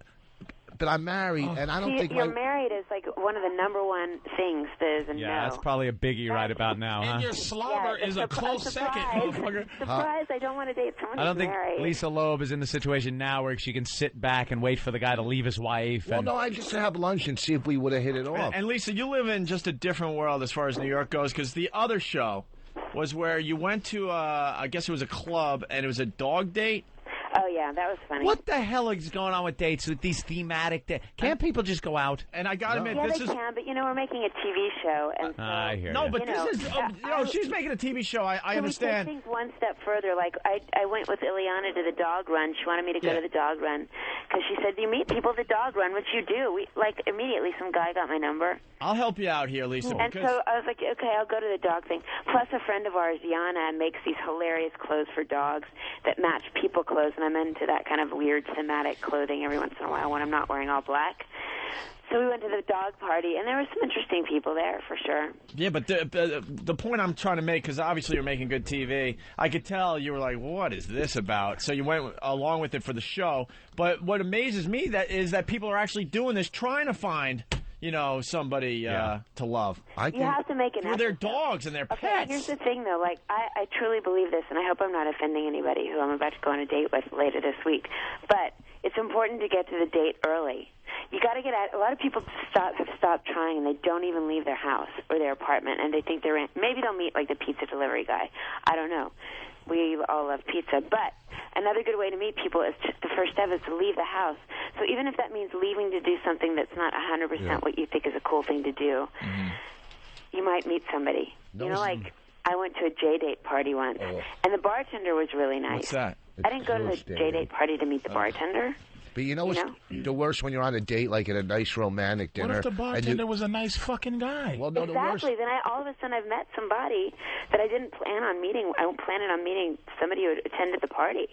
But I'm married, and I don't think you're married is like one of the number one things that is a no. Yeah, that's probably a biggie right about now, and your slobber is a close second, motherfucker. Surprise! I don't want to date someone who's married. I don't think Lisa Loeb is in the situation now where she can sit back and wait for the guy to leave his wife. Well, no, I just have lunch and see if we would have hit it off. And Lisa, you live in just a different world as far as New York goes, because the other show was where you went to, I guess it was a club, and it was a dog date. Oh, yeah, that was funny. What the hell is going on with dates with these thematic dates? Can't people just go out? And I gotta admit, this is... can, but, we're making a TV show, and so... I hear No, you. but this is... she's making a TV show. I understand. We take things one step further. Like, I went with Ileana to the dog run. She wanted me to go to the dog run, because she said, you meet people at the dog run, which you do. Immediately, some guy got my number. I'll help you out here, Lisa. And so I was like, okay, I'll go to the dog thing. Plus, a friend of ours, Yana, makes these hilarious clothes for dogs that match people clothes, and I'm into that kind of weird thematic clothing every once in a while when I'm not wearing all black. So we went to the dog party, and there were some interesting people there, for sure. Yeah, but the point I'm trying to make, because obviously you're making good TV, I could tell you were like, what is this about? So you went along with it for the show. But what amazes me is that people are actually doing this, trying to find... somebody to love. You have to make an effort. For their dogs and their pets. Okay, here's the thing, though. Like, I truly believe this, and I hope I'm not offending anybody who I'm about to go on a date with later this week. But it's important to get to the date early. You got to get out. A lot of people have stopped trying, and they don't even leave their house or their apartment, and they think they're in. Maybe they'll meet, like, the pizza delivery guy. I don't know. We all love pizza. But another good way to meet people is the first step is to leave the house. So even if that means leaving to do something that's not 100% what you think is a cool thing to do, you might meet somebody. Like I went to a J-date party once, and the bartender was really nice. What's that? I didn't go to the J-date party to meet the bartender. But what's the worst when you're on a date, like at a nice romantic dinner? What if the bartender was a nice fucking guy? Well, no, exactly. Then all of a sudden I've met somebody that I didn't plan on meeting. I planned on meeting somebody who attended the party.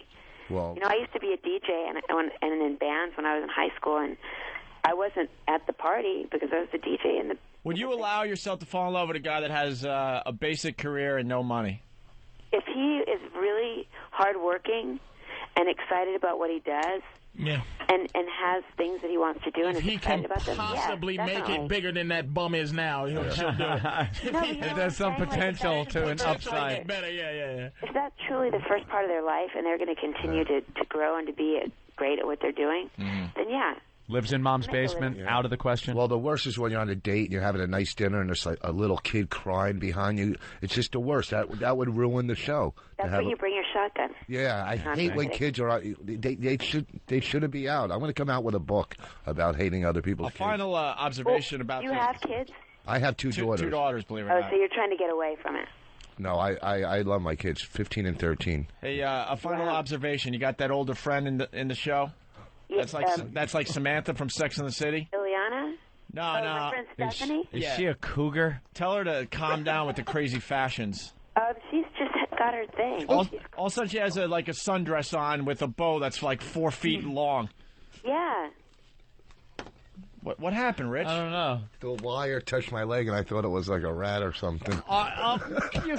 Well, I used to be a DJ and in bands when I was in high school, and I wasn't at the party because I was the DJ in the... Would you allow yourself to fall in love with a guy that has a basic career and no money? If he is really hardworking and excited about what he does... Yeah. And has things that he wants to do, and if he can possibly make it bigger than that bum is now, he'll do it. There's some potential to an upside. Better, yeah. If that's truly the first part of their life, and they're going to continue to grow and to be great at what they're doing, then yeah. Lives in mom's basement, out of the question. Well, the worst is when you're on a date and you're having a nice dinner and there's like a little kid crying behind you. It's just the worst. That would ruin the show. That's when you bring your shotgun. Yeah, I hate when kids are out. They shouldn't be out. I'm going to come out with a book about hating other people's kids. A final observation about you have kids? I have two daughters. Two daughters, believe it or not. Oh, so you're trying to get away from it. No, I love my kids, 15 and 13. Hey, a final observation. You got that older friend in the show? Yeah, that's like Samantha from Sex and the City? Ileana? No. My friend Stephanie? Is she a cougar? Tell her to calm down with the crazy fashions. She's just got her thing. All of a sudden she has a sundress on with a bow that's like 4 feet long. Yeah. What happened, Rich? I don't know. The wire touched my leg, and I thought it was like a rat or something. You're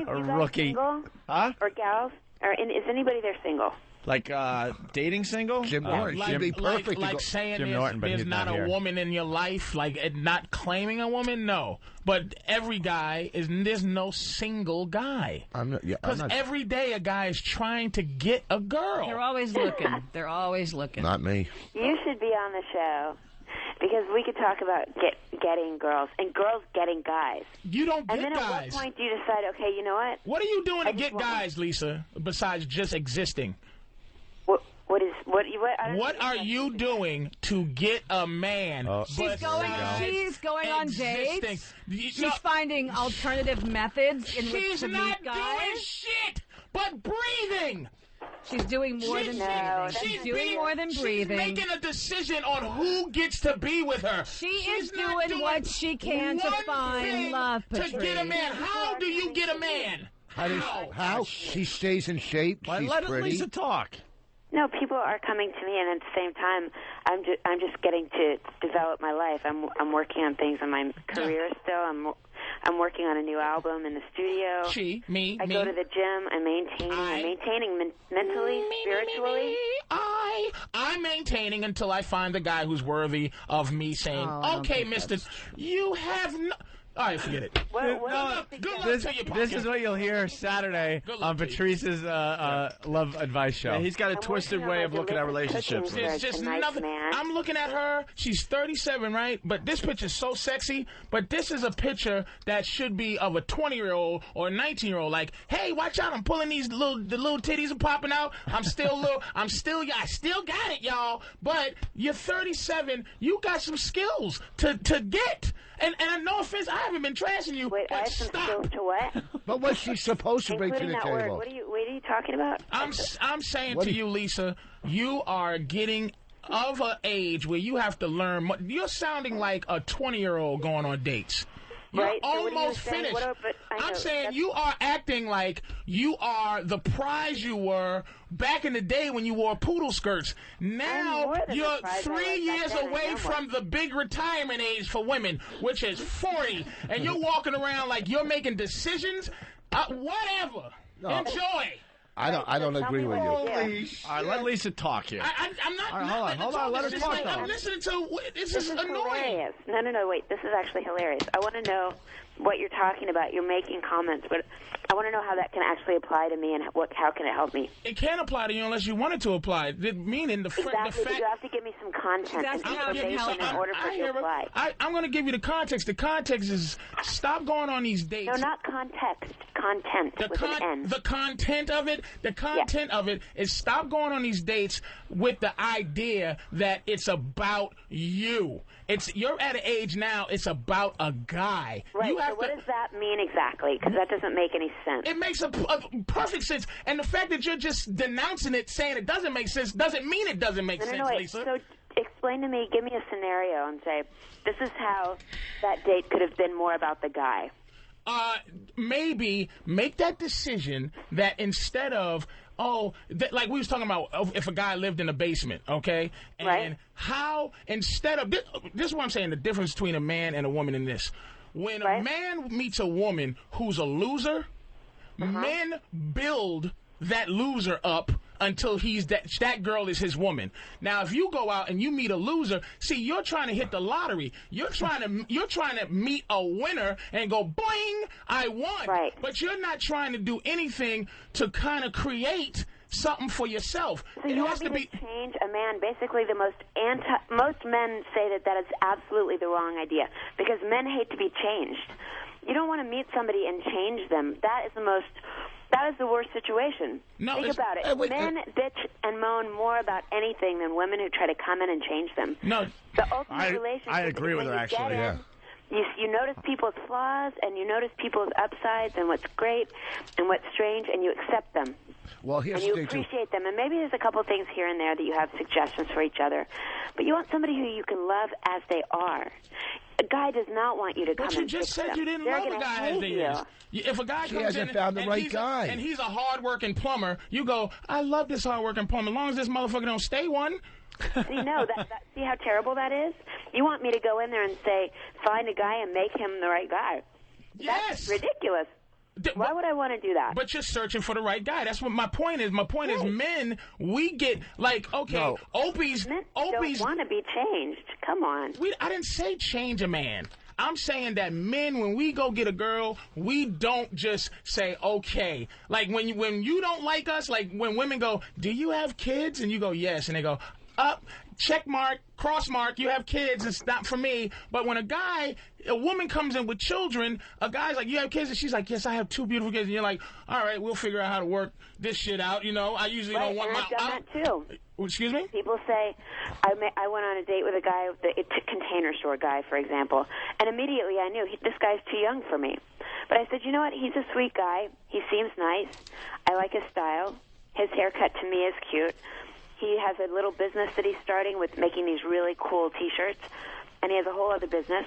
a rookie. Single? Huh? Or gals? Is anybody there single? Like dating single? Jim Norton should be perfect. Like saying Jim Norton, but there's he's not a here. woman in your life, like not claiming a woman, no. But every guy there's no single guy. Because every day a guy is trying to get a girl. They're always looking. They're always looking. Not me. You should be on the show. Because we could talk about getting girls and girls getting guys. You don't get guys. And then at what point do you decide, okay, you know what? What are you doing to get guys, Lisa, besides just existing? What are you doing to get a man? She's going on dates. She's finding alternative methods in which to meet guys. She's not doing shit but breathing. She's doing more than breathing. She's doing more than breathing. She's making a decision on who gets to be with her. She is doing what she can to find love, Patrice. To get a man. How do you get a man? How? She stays in shape. She's let pretty. Lisa talk. No, people are coming to me, and at the same time, I'm just getting to develop my life. I'm working on things in my career still. I'm working on a new album in the studio. Me. I go to the gym. I'm maintaining mentally, spiritually. I'm maintaining until I find the guy who's worthy of me saying, okay, mister, you have no... All right, forget it. What Good luck to you, This is what you'll hear Saturday on Patrice's Love Advice Show. Yeah, he's got a twisted way of looking at relationships. It's just nothing. I'm looking at her. She's 37, right? But this picture's so sexy. But this is a picture that should be of a 20-year-old or a 19-year-old. Like, hey, watch out! I'm pulling the little titties are popping out. I still got it, y'all. But you're 37. You got some skills to get. And no offense, I haven't been trashing you. Wait, I have some skills to what? But what's she supposed to bring to the that table? Word. What are you talking about? I'm saying to you, Lisa, you are getting of an age where you have to learn. You're sounding like a 20-year-old going on dates. You're right, so almost finished. I'm saying you are acting like you are the prize you were back in the day when you wore poodle skirts. Now you're 3 years away from the big retirement age for women, which is 40, and you're walking around like you're making decisions. Whatever. No. Enjoy. I don't agree with you. All right, let Lisa talk here. I'm not. All right, hold on. Let her talk, though. I'm listening to. This is annoying. Hilarious. No, wait. This is actually hilarious. I want to know what you're talking about. You're making comments, but I want to know how that can actually apply to me and how can it help me. It can't apply to you unless you want it to apply. Meaning the fact. You have to give me some content and information in order for it to apply. I'm going to give you the context. The context is stop going on these dates. No, not context. Content with an N. The content of it. The content of it is stop going on these dates with the idea that it's about you. You're at an age now, it's about a guy. Right, so what does that mean exactly? Because that doesn't make any sense. It makes a perfect sense. And the fact that you're just denouncing it, saying it doesn't make sense, doesn't mean it doesn't make sense, Lisa. So explain to me, give me a scenario and say, this is how that date could have been more about the guy. Maybe make that decision that instead of, like we was talking about if a guy lived in a basement, okay? And right. How, instead of, this is what I'm saying, the difference between a man and a woman in this. When a man meets a woman who's a loser, men build that loser up until that girl is his woman. Now, if you go out and you meet a loser, see, you're trying to hit the lottery. You're trying to meet a winner and go, boing, I won. Right. But you're not trying to do anything to kind of create something for yourself. So you want me to change a man? Basically, most men say that is absolutely the wrong idea because men hate to be changed. You don't want to meet somebody and change them. That is the worst situation. No, think about it. Men bitch and moan more about anything than women who try to come in and change them. No, the ultimate relationship. I agree with her actually. Yeah. You notice people's flaws and you notice people's upsides and what's great and what's strange and you accept them. Well, here's and you appreciate them. And maybe there's a couple of things here and there that you have suggestions for each other. But you want somebody who you can love as they are. A guy does not want you to come and But you just said you didn't love a guy as they is. If a guy comes in and he's a hard-working plumber, you go, I love this hard-working plumber as long as this motherfucker don't stay one. See, no, see how terrible that is? You want me to go in there and say, find a guy and make him the right guy. Yes. That's ridiculous. Why would I want to do that? But you're searching for the right guy. That's what my point is. My point is men, we get, like, okay, men don't want to be changed. Come on. I didn't say change a man. I'm saying that men, when we go get a girl, we don't just say, okay. Like, when you don't like us, like, when women go, do you have kids? And you go, yes. And they go, up, check mark, cross mark, you have kids, it's not for me. But when a woman comes in with children, a guy's like, you have kids? And she's like, yes, I have 2 beautiful kids. And you're like, all right, we'll figure out how to work this shit out. You know, I usually don't want I've done that too. Excuse me? People say, I went on a date with a guy, the container store guy, for example, and immediately I knew this guy's too young for me. But I said, you know what? He's a sweet guy. He seems nice. I like his style. His haircut to me is cute. He has a little business that he's starting with making these really cool T-shirts, and he has a whole other business.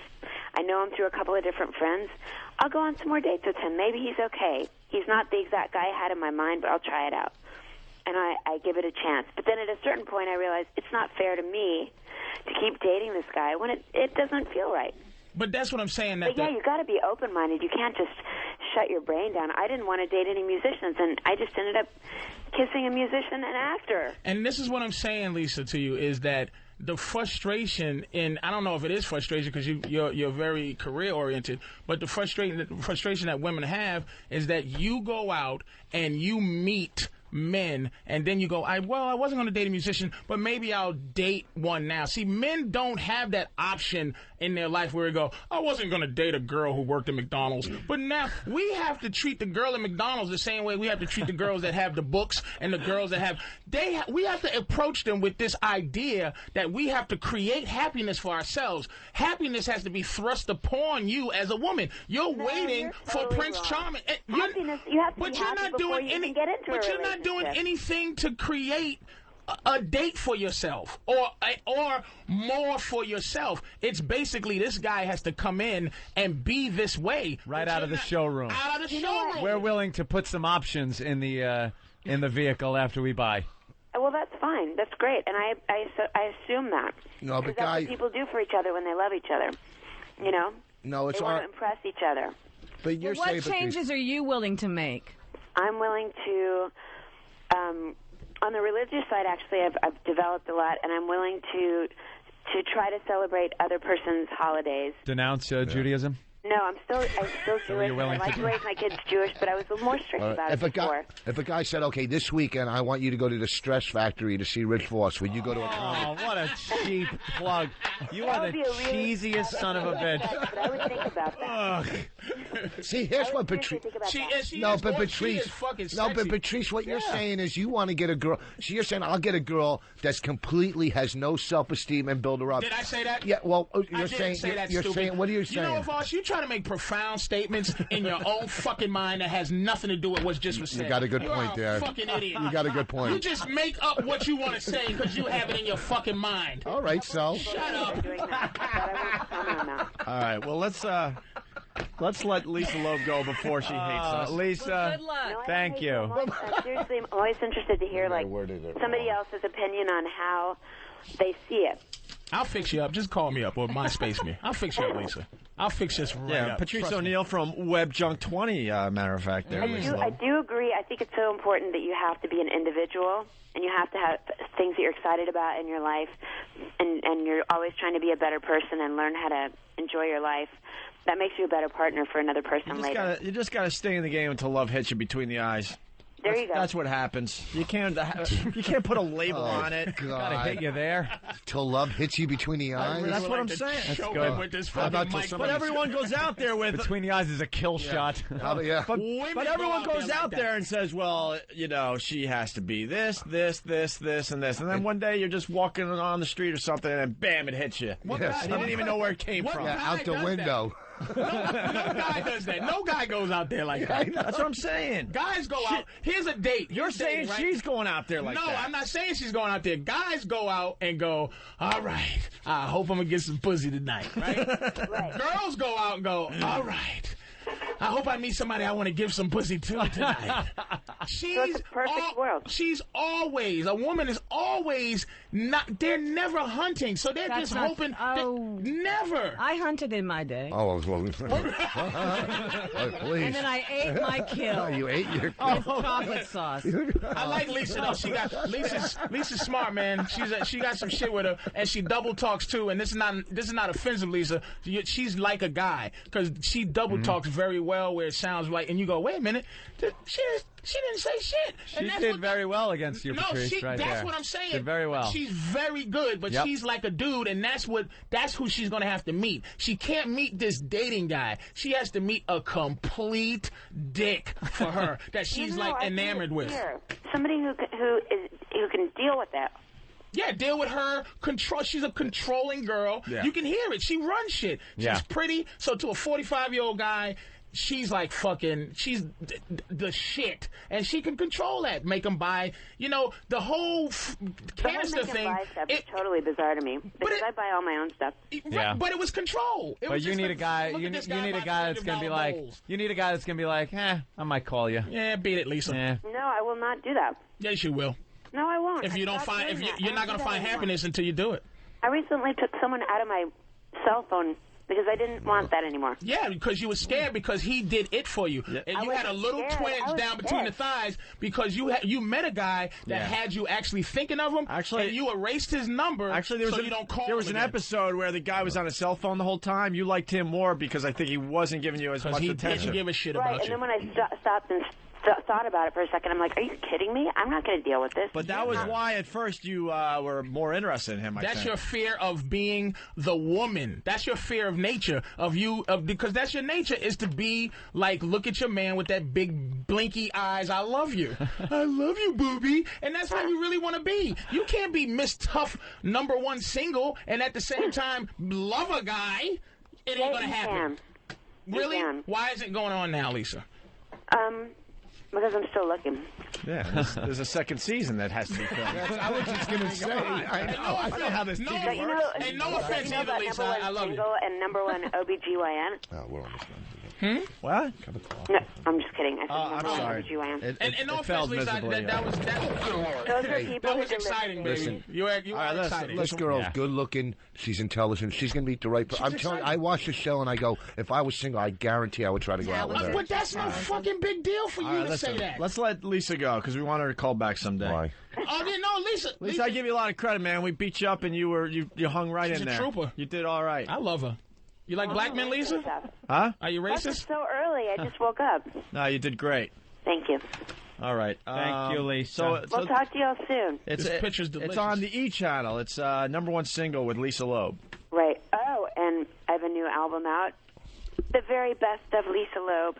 I know him through a couple of different friends. I'll go on some more dates with him. Maybe he's okay. He's not the exact guy I had in my mind, but I'll try it out. And I give it a chance. But then at a certain point I realized it's not fair to me to keep dating this guy when it doesn't feel right. But that's what I'm saying. But you got to be open-minded. You can't just shut your brain down. I didn't want to date any musicians, and I just ended up kissing a musician and actor. And this is what I'm saying, Lisa, to you, is that the frustration I don't know if it is frustration because you're very career oriented, but the frustration that women have is that you go out and you meet men, and then you go, I wasn't going to date a musician, but maybe I'll date one now. See, men don't have that option in their life where they go, I wasn't going to date a girl who worked at McDonald's, but now we have to treat the girl at McDonald's the same way we have to treat the girls that have the books and the girls that have, we have to approach them with this idea that we have to create happiness for ourselves. Happiness has to be thrust upon you as a woman. You're waiting for Prince Charming. Happiness, you have to but be you're happy not before doing you any, even get into but a you're not doing relationship. anything to create a date for yourself or more for yourself. It's basically this guy has to come in and be this way. Right out of the showroom. Out of the showroom. We're willing to put some options in the vehicle after we buy. Well, that's fine. That's great, and I assume that. No, but that's what people do for each other when they love each other. You know. No, it's they want to impress each other. But you're what changes are you willing to make? I'm willing to. On the religious side, actually, I've developed a lot, and I'm willing to try to celebrate other person's holidays. Denounce Judaism? No, I'm still Jewish. Willing I like to raise my kids Jewish, but I was a little more strict about it before. If a guy said, okay, this weekend I want you to go to the Stress Factory to see Rich Voss, would you go to a concert? Oh, what a cheap plug. You are the cheesiest son of a bitch. But I would think about that. See, here's what Patrice... Patrice, what you're saying is you want to get a girl... So you're saying, I'll get a girl that's completely has no self-esteem and build her up. Did I say that? Yeah, well, you're saying... What are you saying? You know, Voss, you try to make profound statements in your own fucking mind that has nothing to do with what just was said. You got a good point there. You're a fucking idiot. You got a good point. You just make up what you want to say because you have it in your fucking mind. All right, so. Shut up. All right, well, let's let Lisa Loeb go before she hates us. Lisa, good luck. No, thank you. Seriously, I'm always interested to hear somebody else's opinion on how they see it. I'll fix you up. Just call me up or MySpace me. I'll fix you up, Lisa. I'll fix this right up. Patrice O'Neal from WebJunk20, matter of fact. There, I do agree. I think it's so important that you have to be an individual and you have to have things that you're excited about in your life, and you're always trying to be a better person and learn how to enjoy your life. That makes you a better partner for another person later. You just got to stay in the game until love hits you between the eyes. There you go. That's what happens. You can't put a label on it. Gotta hit you there. Till love hits you between the eyes. That's what I'm saying. That's good. With this But everyone goes out there with between the eyes is a kill shot. Yeah. But everyone goes out there and says, well, you know, she has to be this, and this. And then one day you're just walking on the street or something, and then bam, it hits you. And you didn't even know where it came from. Yeah, out the window. No guy does that. No guy goes out there like that. That's what I'm saying. Guys go out. Here's a date. You're saying right? she's going out there like that. No, I'm not saying she's going out there. Guys go out and go, all right, I hope I'm going to get some pussy tonight, right? Right. Girls go out and go, all right, I hope I meet somebody I want to give some pussy to tonight. It's a perfect world. She's always, a woman is always not, they're never hunting, so they're just hoping, never. I hunted in my day. Oh, well, please. And then I ate my kill. You ate your chocolate sauce. I like Lisa though. Lisa's smart, man. She got some shit with her, and she double talks too. And this is not offensive, Lisa. She's like a guy because she double talks very well, where it sounds like, and you go, wait a minute, she didn't say shit. She did very well against you, Patrice. That's what I'm saying. Did very well. She's very good, but she's like a dude, and that's who she's going to have to meet. She can't meet this dating guy. She has to meet a complete dick for her that she's enamored with. Somebody who can deal with that. Yeah, deal with her. Control. She's a controlling girl. Yeah. You can hear it. She runs shit. She's pretty. So to a 45-year-old guy, she's like fucking, she's the shit. And she can control that. Make him buy, the whole canister thing. Buy stuff is totally bizarre to me. Because I buy all my own stuff. Yeah. But it was control. But you need a guy, you need a guy that's going to be like, I might call you. Yeah, beat it, Lisa. Yeah. No, I will not do that. Yes, you will. No, I won't. If you don't find, you're not going to find happiness until you do it. I recently took someone out of my cell phone because I didn't want that anymore. Yeah, because you were scared because he did it for you. Yeah. And you had a little twinge down between the thighs because you met a guy that had you actually thinking of him, and you erased his number so you don't call him. There was an episode where the guy was on a cell phone the whole time. You liked him more because I think he wasn't giving you as much attention. He didn't give a shit about you. And then when I stopped and thought about it for a second, I'm like, are you kidding me? I'm not going to deal with this. But that was why at first you were more interested in him, I think. That's your fear of being the woman. That's your fear of nature, because that's your nature, is to be like, look at your man with that big blinky eyes. I love you. I love you, booby. And that's how you really want to be. You can't be Miss Tough #1 single and at the same time love a guy. It ain't going to happen. Really? Why is it going on now, Lisa? Because I'm still looking. Yeah, there's a second season that has to be filmed. I was just going to say. I know how this TV works. And no offense either, Lisa. I love you. And #1 OBGYN. Oh, we're almost done. What? No, I'm just kidding. I said I'm sorry. OBGYN. And no offense, Lisa. That was exciting, baby. Listen, you were exciting. This girl's good looking. She's intelligent. She's going to meet the right person. I'm telling you, I watch the show and I go, if I was single, I guarantee I would try to go out with her. But that's no fucking big deal for you to say that. Let's let Lisa go because we want her to call back someday. Why? Oh, no, Lisa. Lisa, I give you a lot of credit, man. We beat you up and you hung right in there. She's a trooper. You did all right. I love her. You like black men, Lisa? Huh? Are you racist? It's so early. I just woke up. No, you did great. Thank you. All right. Thank you, Lisa. We'll talk to y'all soon. This picture's delicious. It's on the E! channel. It's #1 single with Lisa Loeb. Right. Oh, and I have a new album out. The very best of Lisa Loeb.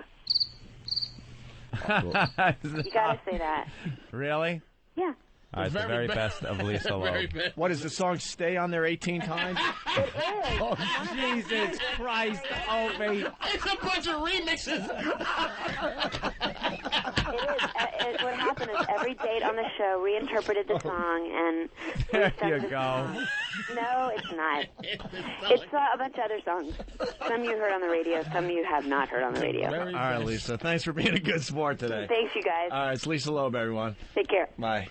You gotta say that. Really? Yeah. All right, the very best of Lisa Loeb. What, does the song stay on there 18 times? It is. Oh, Jesus Christ, Opie. It's a bunch of remixes. It is. What happened is every date on the show reinterpreted the song, and there you go. No, it's not. It's a bunch of other songs. Some you heard on the radio, some you have not heard on the radio. All right, Lisa. Thanks for being a good sport today. Thanks, you guys. All right, it's Lisa Loeb, everyone. Take care. Bye.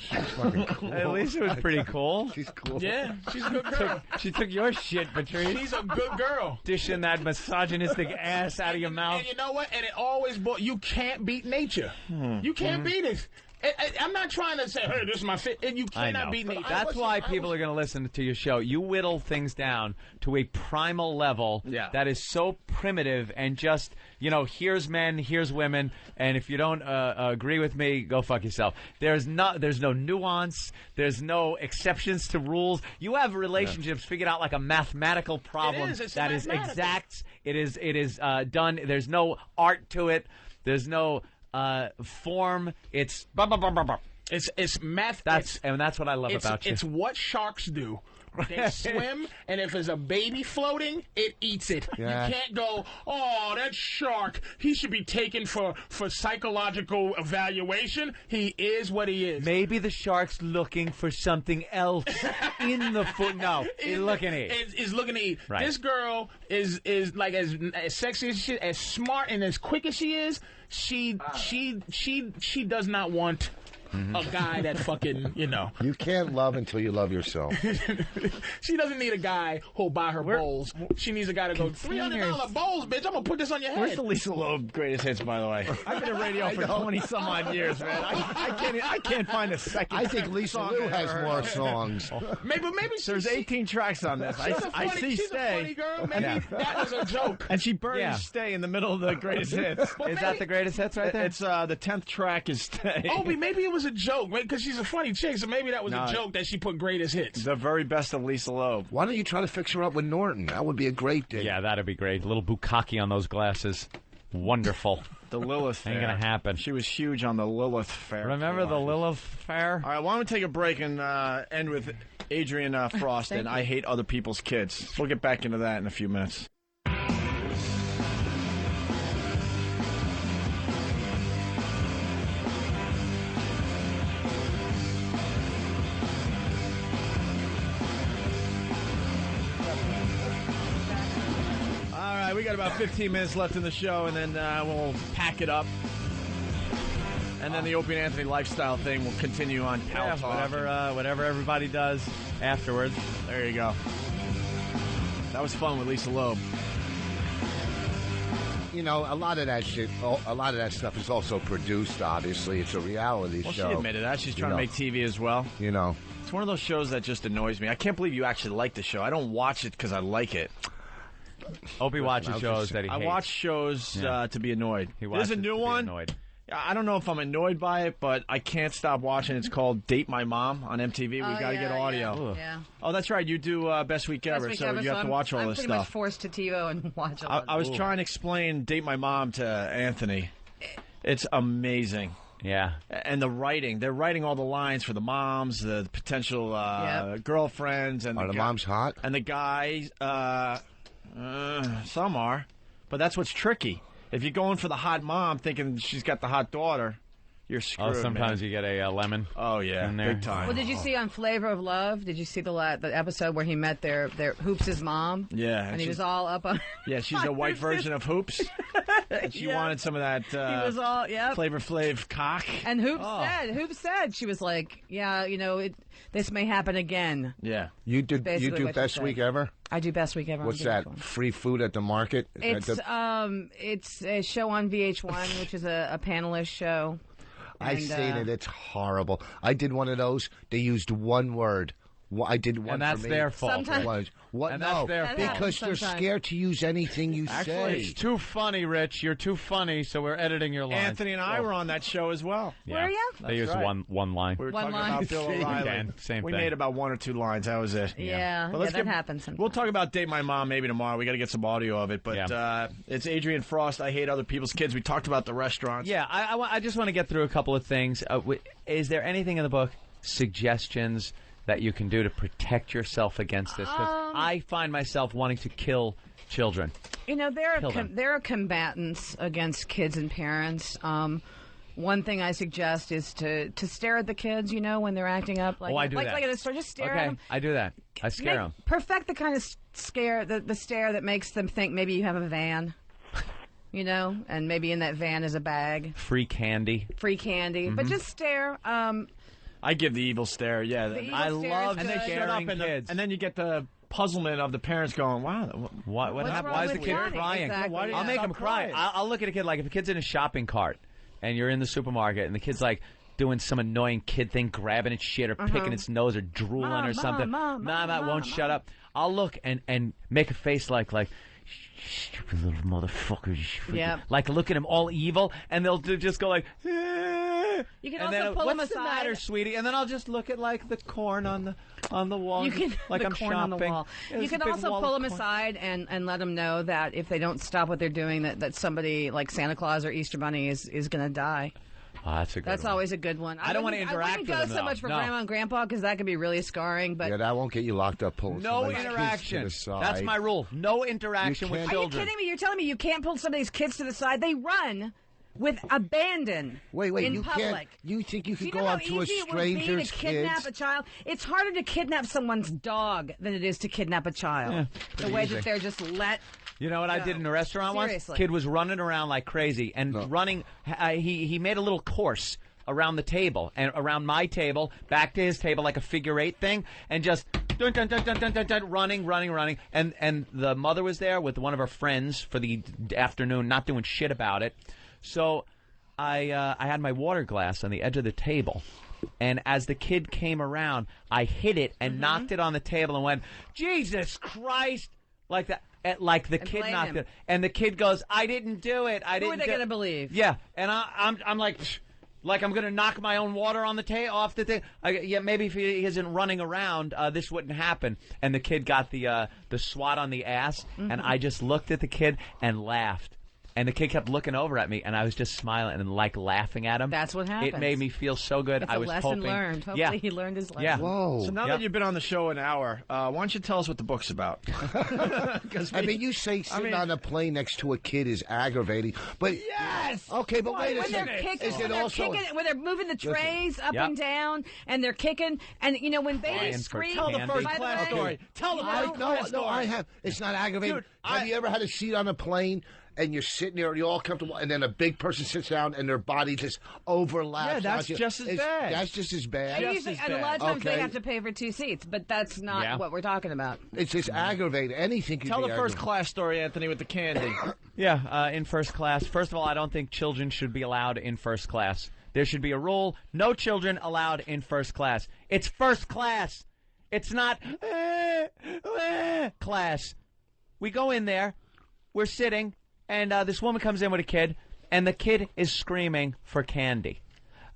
Cool. Hey, Lisa was pretty cool. She's cool. Yeah, she's a good girl. She took your shit, Patrice. She's a good girl. Dishing that misogynistic ass out of your mouth. And you know what? And it always, you can't beat nature. You can't beat it. I'm not trying to say, hey, this is my fit. And you cannot beat nature. That's why people are going to listen to your show. You whittle things down to a primal level that is so primitive and just, here's men, here's women, and if you don't agree with me, go fuck yourself. There's no nuance. There's no exceptions to rules. You have relationships figured out like a mathematical problem that is exact. It is done. There's no art to it. There's no form. It's it's math. And that's what I love about you. It's what sharks do. They swim, and if there's a baby floating, it eats it. Yeah. You can't go, oh, that shark, he should be taken for psychological evaluation. He is what he is. Maybe the shark's looking for something else in the foot. No, he's looking to eat. Is looking to eat. Right. This girl is like as sexy as she is, as smart and as quick as she is. She does not want a guy that fucking, You can't love until you love yourself. She doesn't need a guy who'll buy her bowls. She needs a guy to go, $300 bowls, bitch. I'm going to put this on your head. Where's the Lisa Loeb greatest hits, by the way? I've been in radio for 20-some-odd years, man. I can't find a second. I think Lisa Loeb has more songs. Maybe there's 18 tracks on this. I see she's Stay. A funny girl. Maybe that was a joke. And she buried Stay in the middle of the greatest hits. Is that the greatest hits right there? It's the 10th track is Stay. Opie, maybe it was a joke, because she's a funny chick, so maybe that was a joke that she put greatest hits. The very best of Lisa Loeb. Why don't you try to fix her up with Norton? That would be a great date. Yeah, that'd be great. A little bukkake on those glasses. Wonderful. The Lilith Fair. Ain't gonna happen. She was huge on the Lilith Fair. Remember the Lilith Fair? All right, why don't we take a break and end with Adrian Frost and I Hate Other People's Kids. We'll get back into that in a few minutes. We got about 15 minutes left in the show, and then we'll pack it up. And then the Opie and Anthony lifestyle thing will continue on Pal Talk. Whatever everybody does afterwards. There you go. That was fun with Lisa Loeb. you know, a lot of that stuff is also produced. Obviously, it's a reality show. Well, she admitted that. She's trying to make TV as well. You know, it's one of those shows that just annoys me. I can't believe you actually like the show. I don't watch it because I like it. Opie watches shows that he hates. I watch shows to be annoyed. There's a new one. Annoyed. I don't know if I'm annoyed by it, but I can't stop watching. It's called Date My Mom on MTV. We've got to get audio. Yeah. Oh, that's right. You do Best Week Ever, so you have to watch all this stuff. I'm pretty much forced to TiVo and watch all I was trying to explain Date My Mom to Anthony. It's amazing. Yeah. And the writing. They're writing all the lines for the moms, the potential girlfriends. And are the moms hot? And the guys, some are. But that's what's tricky. If you're going for the hot mom thinking she's got the hot daughter, you're screwed. Oh, sometimes man. you get a lemon. Oh, yeah. In there. Big time. Well, did you see on Flavor of Love? Did you see the episode where he met their Hoops' mom? Yeah. And he was all up on... Yeah, she's a white version of Hoops. And she wanted some of that he was all, Flavor Flav cock. And Hoops said, she was like, yeah, you know, this may happen again. Yeah. You do Best Week Ever? I do Best Week Ever. What's that? Free food at the market? It's a show on VH1, which is a panelist show. I seen it. It's horrible. I did one of those. They used one word. I did one. And that's for me. their fault. Sometimes. What? And no, that's their fault. because they're scared to use anything you say. It's too funny, Rich. You're too funny, so we're editing your lines. Anthony and I were on that show as well. Yeah. Were you? They used one line. We were One talking line. about Bill O'Reilly. Again, same we thing. made about 1 or 2 lines. That was it. Yeah, But that happens sometimes. We'll talk about Date My Mom maybe tomorrow. We got to get some audio of it. But it's Adrian Frost. I hate other people's kids. We talked about the restaurants. Yeah, I just want to get through a couple of things. Is there anything in the book, suggestions that you can do to protect yourself against this? Because I find myself wanting to kill children. You know, there are combatants against kids and parents. One thing I suggest is to stare at the kids, you know, when they're acting up. Like, I do that. Like at a store, just stare at them. I do that. I scare them. Perfect the kind of scare, the stare that makes them think maybe you have a van. You know, and maybe in that van is a bag. Free candy. But just stare. I give the evil stare, The evil stare is and they good. shut up, and then you get the puzzlement of the parents going, "Wow, what What's happened? wrong Why is the with kid crying? crying? Exactly. Why do you I'll make stop him cry. crying? I'll look at a kid like if a kid's in a shopping cart and you're in the supermarket and the kid's like doing some annoying kid thing, grabbing its shit or picking its nose or drooling or something. Mom, won't shut up. I'll look and make a face like stupid little motherfucker. Yeah. Like look at him all evil, and they'll just go like. You can and also then, pull them what's aside. the matter, sweetie? And then I'll just look at like the corn on the wall. You can like the I'm corn shopping. on the wall. There's You can a big also wall pull of them corn. aside and let them know that if they don't stop what they're doing, that somebody like Santa Claus or Easter Bunny is going to die. Oh, that's a good That's one. always a good one. I don't want to interact with I wouldn't them, go so much for though. Grandma and Grandpa because that could be really scarring. But Yeah, that won't get you locked up pulling No somebody's kids to interaction. the side. That's my rule. No interaction with can't- are you children. kidding me? You're telling me you can't pull somebody's kids to the side? They run with abandon. Wait, in you public. can't. You think you Do could you go know how up to a easy it would be stranger's to kidnap kids? a child? It's harder to kidnap someone's dog than it is to kidnap a child. The way that they're just let. You know what I did in a restaurant Seriously. once? Kid was running around like crazy and running. He made a little course around the table and around my table, back to his table like a figure eight thing, and just dun, dun, dun, dun, dun, dun, dun, running. And the mother was there with one of her friends for the afternoon, not doing shit about it. So I had my water glass on the edge of the table. And as the kid came around, I hit it and knocked it on the table and went, Jesus Christ, like that. Like the kid blame knocked him. it. And the kid goes, I didn't do it. Who are they going to believe? Yeah. And I'm like I'm going to knock my own water on the off the thing. Yeah, maybe if he isn't running around, this wouldn't happen. And the kid got the swat on the ass, and I just looked at the kid and laughed. And the kid kept looking over at me, and I was just smiling and like laughing at him. That's what happens. It made me feel so good. It's I a was lesson hoping, learned. Hopefully he learned his lesson. Yeah. Whoa. So now that you've been on the show an hour, why don't you tell us what the book's about? I mean, you say sitting on a plane next to a kid is aggravating, but yes. Okay, but wait a When second. they're kicking, Is it also? when they're moving the trays up and down, and they're kicking, and you know when babies Lions for scream. Tell the Candy. first by the class way, story. Tell the you first know, class story. No, I have. It's not aggravating. Dude, have you ever had a seat on a plane and you're sitting there and you're all comfortable, and then a big person sits down and their body just overlaps. Yeah, that's just as bad. That's just as bad. And a lot of times they have to pay for 2 seats, but that's not what we're talking about. It's just aggravating. Anything can Tell be the first class story, Anthony, with the candy. In first class. First of all, I don't think children should be allowed in first class. There should be a rule: no children allowed in first class. It's first class. It's not class. We go in there, we're sitting, and this woman comes in with a kid, and the kid is screaming for candy.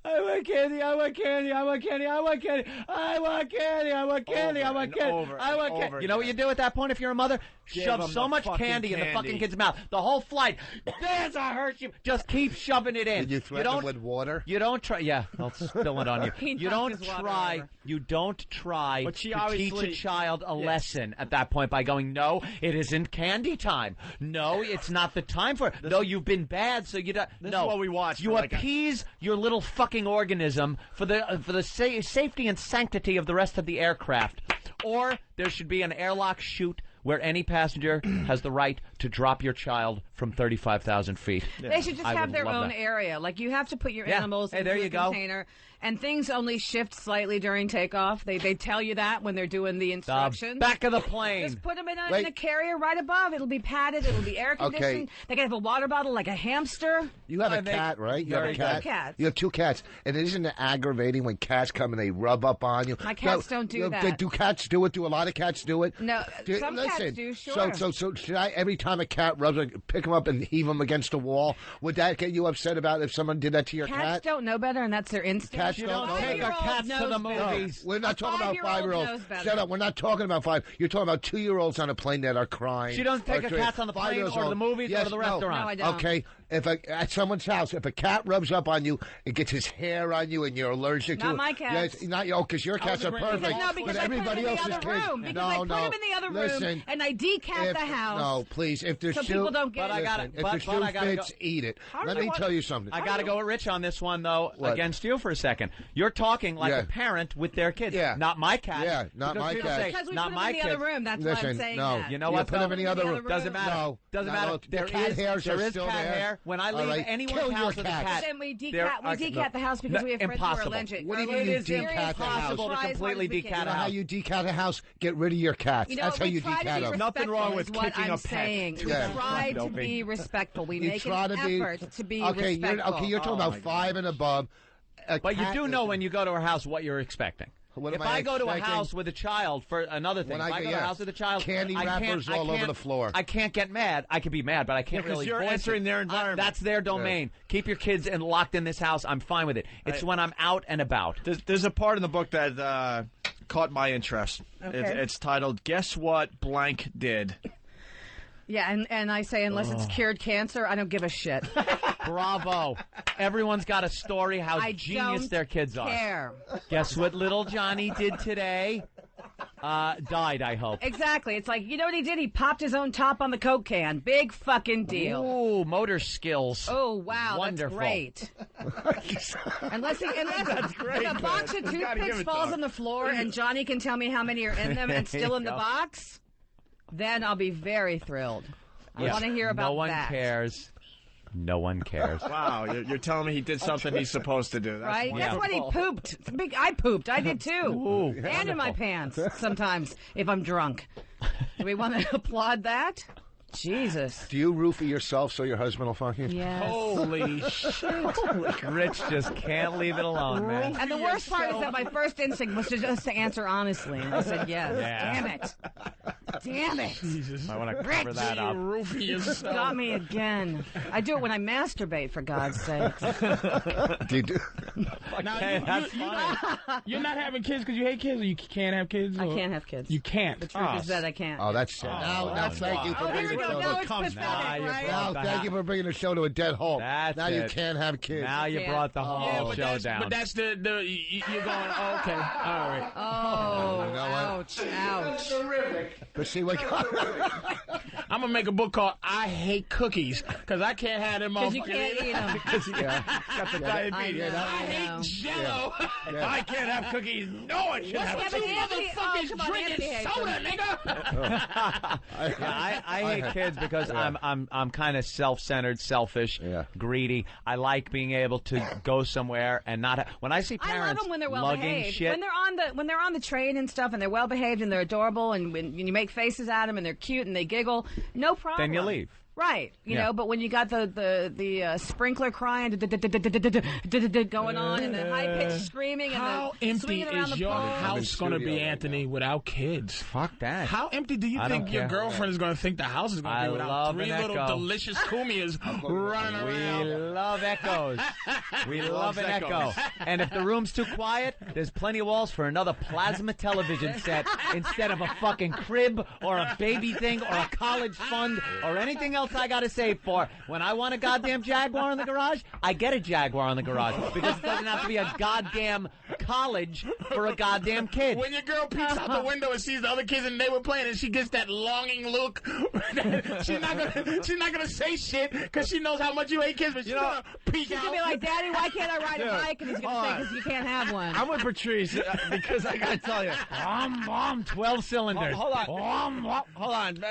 I want candy, I want candy, I want candy, I want candy, I want candy, I want candy, I want candy, I want candy. You know what you do at that point if you're a mother? Shove so much candy in the fucking kid's mouth. The whole flight. There's a Hershey. Just keep shoving it in. Did you threaten them with water? You don't try. Yeah, I'll spill it on you. You don't try. You don't try to teach a child a lesson at that point by going, no, it isn't candy time. No, it's not the time for it. No, you've been bad, so you don't. This is what we watch. You appease your little fucking organism for the safety and sanctity of the rest of the aircraft. Or there should be an airlock chute where any passenger has the right to drop your child from 35,000 feet. They should just have their own area. Like, you have to put your animals into a container, and things only shift slightly during takeoff. They tell you that when they're doing the instructions. Back of the plane. Just put them in a carrier right above. It'll be padded. It'll be air conditioned. They can have a water bottle like a hamster. You have a cat, right? You have a cat. Cats. You have 2 cats. And isn't it aggravating when cats come and they rub up on you? My cats don't do that. Do cats do it? Do a lot of cats do it? No, some cats do, sure. So should I, every time a cat rubs, pick him up and heave him against a wall? Would that get you upset about if someone did that to your cat? Cats don't know better, and that's their instinct. Cats You don't take our cats to the movies. No, we're not talking about 5-year-olds. Shut up. We're not talking about 5. You're talking about 2-year-olds on a plane that are crying. She doesn't take her cats on the plane or the movies or the restaurant. No, I don't. Okay. At someone's house, if a cat rubs up on you, it gets his hair on you, and you're allergic to it. Not my cats. Because your cats are perfect. No, because I put them in the other room. Because I put them in the other room, and I decat the house. No, please. If there's people don't get it. If the shoe fits, eat it. Let me tell you something. I got to go with Rich on this one, though, against you for a second. You're talking like a parent with their kids. Yeah. Not my cat. Yeah, not my cat. Because we put them in the other room. That's why I'm saying that. You know what? Put them in the other room. Doesn't matter. No. Doesn't matter. The cat hairs are still cat there. hair. When I leave anyone's house with a cat. Then we decat the house because we have friends who are allergic. What do you mean you decat the house? Impossible to completely decat a You know how house. you decat a house? Get rid of your cats. That's how you decat them. Nothing wrong with kicking a pet. We try to be respectful. We make an effort to be respectful. Okay, you're talking about 5 and above. But you do know when you go to her house what you're expecting. If I go to a house with a child, for another thing, if I go to a house with a child, candy wrappers all over the floor. I can't get mad. I can be mad, but I can't really. Because you're entering their environment. That's their domain. Keep your kids locked in this house. I'm fine with it. It's when I'm out and about. There's a part in the book that caught my interest. Okay. It's titled "Guess What Blank Did." Yeah, and I say unless it's cured cancer, I don't give a shit. Bravo. Everyone's got a story how genius their kids are. Care. Guess what little Johnny did today? Died, I hope. Exactly. It's like, you know what he did? He popped his own top on the Coke can. Big fucking deal. Ooh, motor skills. Oh, wow. Wonderful. That's great. Unless if a box of toothpicks falls on the floor and Johnny can tell me how many are in them and it's still in the box, then I'll be very thrilled. I want to hear about that. No one cares. No one cares. Wow, you're telling me he did something he's supposed to do. That's right? wonderful. That's what he pooped. I pooped. I did too. Ooh, and in my pants sometimes if I'm drunk. Do we want to applaud that? Jesus. Do you roofie yourself so your husband will fuck you? Yes. Holy shit. Rich just can't leave it alone, man. And the worst part is that my first instinct was just to answer honestly, and I said yes. Yeah. Damn it. Damn it. Jesus. I want to cover that up. Roofie yourself. Got me again. I do it when I masturbate, for God's sake. Do you do? Now, That's fine. you're not having kids because you hate kids, or you can't have kids? I or- can't have kids. You can't. The truth is that I can't. Oh, that's sad. Now, thank you for bringing the show. Now it's pathetic, right? Now, thank you for bringing the show to a dead halt. That's now you it. can't have kids. Now you brought the whole show down. But that's you're going, oh, okay, all right. Oh, You know what? ouch. But see what? I'm going to make a book called I Hate Cookies, because I can't have them all. Because you can't eat them. Got the diabetes. hate Jell-O. If I can't have cookies, no one should have What's motherfuckers drinking soda, nigga? I hate kids because I'm kind of self-centered, selfish, greedy. I like being able to go somewhere and not. When I see parents I love them when they're well lugging behaved. shit. When they're on the train and stuff, and they're well behaved and they're adorable, and when you make faces at them and they're cute and they giggle, no problem. Then you leave. Right, you know, but when you got the sprinkler crying going on and the high pitched screaming and how empty is your house going to be, Anthony, without kids? Fuck that. How empty do you think your girlfriend is going to think the house is going to be without three little delicious kumias running around? We love echoes. We love an echo. And if the room's too quiet, there's plenty of walls for another plasma television set instead of a fucking crib or a baby thing or a college fund or anything else I gotta save for. When I want a goddamn Jaguar in the garage, I get a Jaguar in the garage because it doesn't have to be a goddamn college for a goddamn kid. When your girl peeks out the window and sees the other kids and they were playing and she gets that longing look, she's not gonna say shit because she knows how much you hate kids, but she's gonna peek out. She's gonna be like, Daddy, why can't I ride a bike? And he's gonna say, because you can't have one. I'm with Patrice because I gotta tell you, 12 cylinders. Hold on.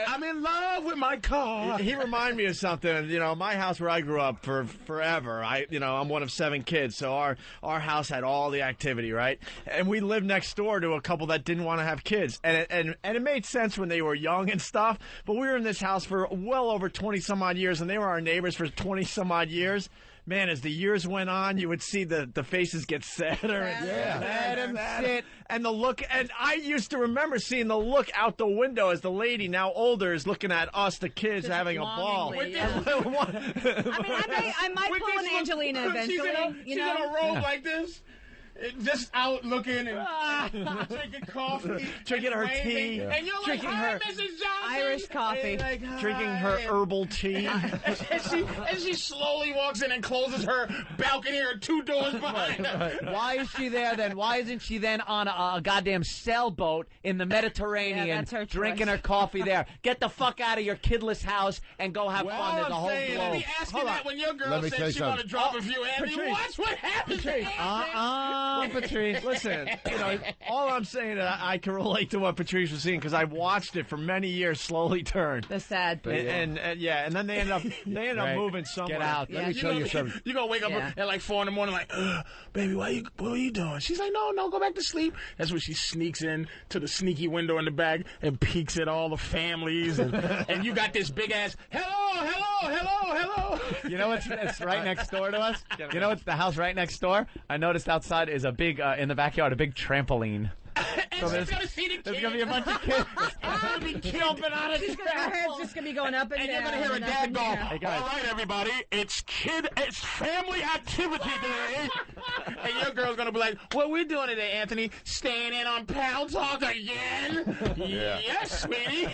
I'm in love with my car. He reminded me of something. You know, my house where I grew up for forever. I'm one of 7 kids, so our house had all the activity, right? And we lived next door to a couple that didn't want to have kids, and it made sense when they were young and stuff. But we were in this house for well over 20 some odd years, and they were our neighbors for 20 some odd years. Man, as the years went on, you would see the faces get sadder and Let him sit. and the look. And I used to remember seeing the look out the window as the lady, now older, is looking at us, the kids, Just having a ball. longingly, I might pull an Angelina eventually. She's in a robe like this. Just out looking and drinking coffee, drinking her tea, and you're like, "Hi, Mrs. Johnson." Irish coffee, drinking her herbal tea, and she slowly walks in and closes her balcony or 2 doors behind her. Why is she there then? Why isn't she then on a goddamn sailboat in the Mediterranean drinking her coffee there? Get the fuck out of your kidless house and go have fun. There's a whole globe. Be asking that when your girl said she want to drop a few, Anthony. Watch what happens. Patrice, listen, all I'm saying is I can relate to what Patrice was saying because I watched it for many years slowly turn. The sad people. And then they end up moving somewhere. Get out. Let me tell you something. You're going to wake up at like 4 in the morning like, baby, what are you doing? She's like, no, go back to sleep. That's when she sneaks in to the sneaky window in the back and peeks at all the families. And you got this big ass, hello. You know it's right next door to us? You know what's the house right next door? I noticed outside is a big, in the backyard, a big trampoline. So there's going to be a bunch of kids jumping out of the Her head's just going to be going up and down. And you're going to hear a dad go, all right, everybody, it's family activity day. And your girl's going to be like, what we doing today, Anthony? Staying in on Pal Talk again? Yes, sweetie.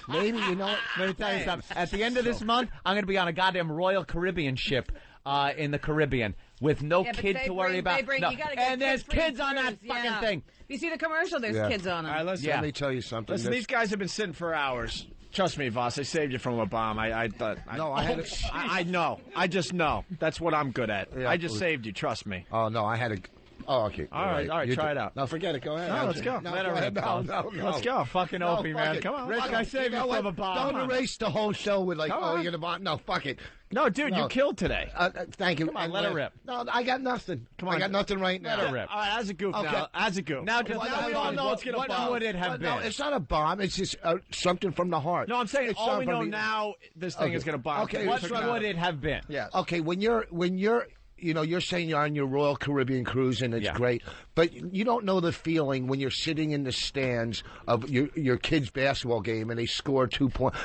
Maybe, let me tell you something. At the end of this month, I'm going to be on a goddamn Royal Caribbean ship in the Caribbean. With no kid to worry about. And there's kids on that fucking thing. If you see the commercial, there's kids on them. All right, listen, let me tell you something. Listen, these guys have been sitting for hours. Trust me, Voss, I saved you from a bomb. I thought. I know. I just know. That's what I'm good at. Yeah, I just saved you. Trust me. Oh, no, I had a... Oh, okay. All right, try it out. No, forget it. Go ahead. No, let's go. No. Let's go. Fucking Opie, man. Come on. Rich, I saved you from a bomb. Don't erase the whole show with like, you're going to bomb. No, fuck it. No, dude, you killed today. Thank you. Come on, let it rip. No, I got nothing. Come on. I got nothing right now. Let it rip. All right, as a goof now. As a goof. Now, just now we all know it's going to bomb. What would it have been? No, it's not a bomb. It's just something from the heart. No, I'm saying it's all we know now, this thing is going to bomb. Okay, what would it have been? Yeah. Okay, when you're you're saying you're on your Royal Caribbean cruise and it's great, but you don't know the feeling when you're sitting in the stands of your kid's basketball game and they score 2 points.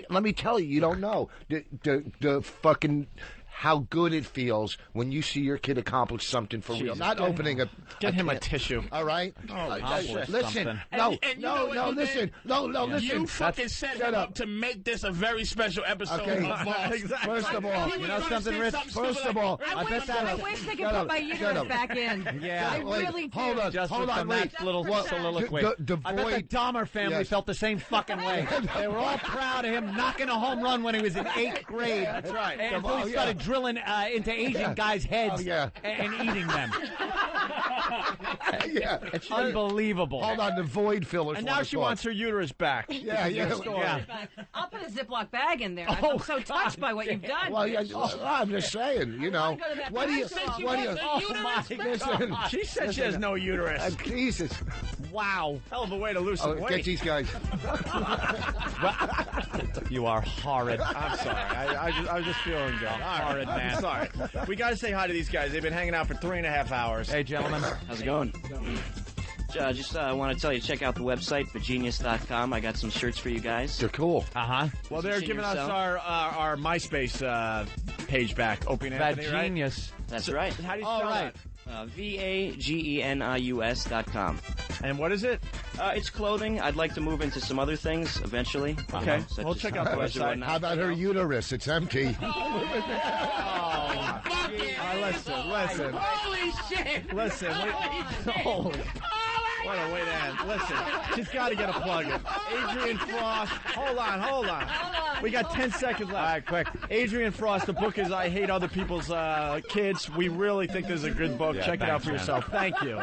Let me tell you, you don't know the fucking how good it feels when you see your kid accomplish something for real. Not opening a... Get him a tissue. All right? Listen. Listen. You fucking set him up to make this a very special episode of Voss. First of all, you know something, Rich? First of all, I wish they could put my uterus back in. Yeah. I really do. Hold on, wait. Little soliloquy. I bet the Dahmer family felt the same fucking way. They were all proud of him knocking a home run when he was in 8th grade. That's right. Until he started drilling into Asian guys' heads and eating them. It's unbelievable. Hold on, the void fillers. And now she wants her uterus back. Yeah. I'll put a Ziploc bag in there. I'm so touched by what you've done. Well, I'm just saying, you know. What do you? Listen, she said she has no uterus. Jesus. Wow. Hell of a way to lose some weight. Get these guys. You are horrid. I'm sorry. I was just feeling good. Horrid, man. Sorry. We got to say hi to these guys. They've been hanging out for 3.5 hours. Hey, gentlemen. How's it going? Just want to tell you to check out the website, vagenius.com. I got some shirts for you guys. They're cool. Well, they're giving us our MySpace page back. Opie and Anthony, right? Vagenius. That's right. How do you spell that? VAGENIUS.com. And what is it? It's clothing. I'd like to move into some other things eventually. Okay. We'll check out the website. How about her uterus? It's empty. Listen. Holy shit! Listen. What a way to end. Listen, she's got to get a plug in. Adrian Frost. Hold on. We got 10 seconds left. All right, quick. Adrian Frost, the book is I Hate Other People's Kids. We really think this is a good book. Check it out for yourself. Thank you.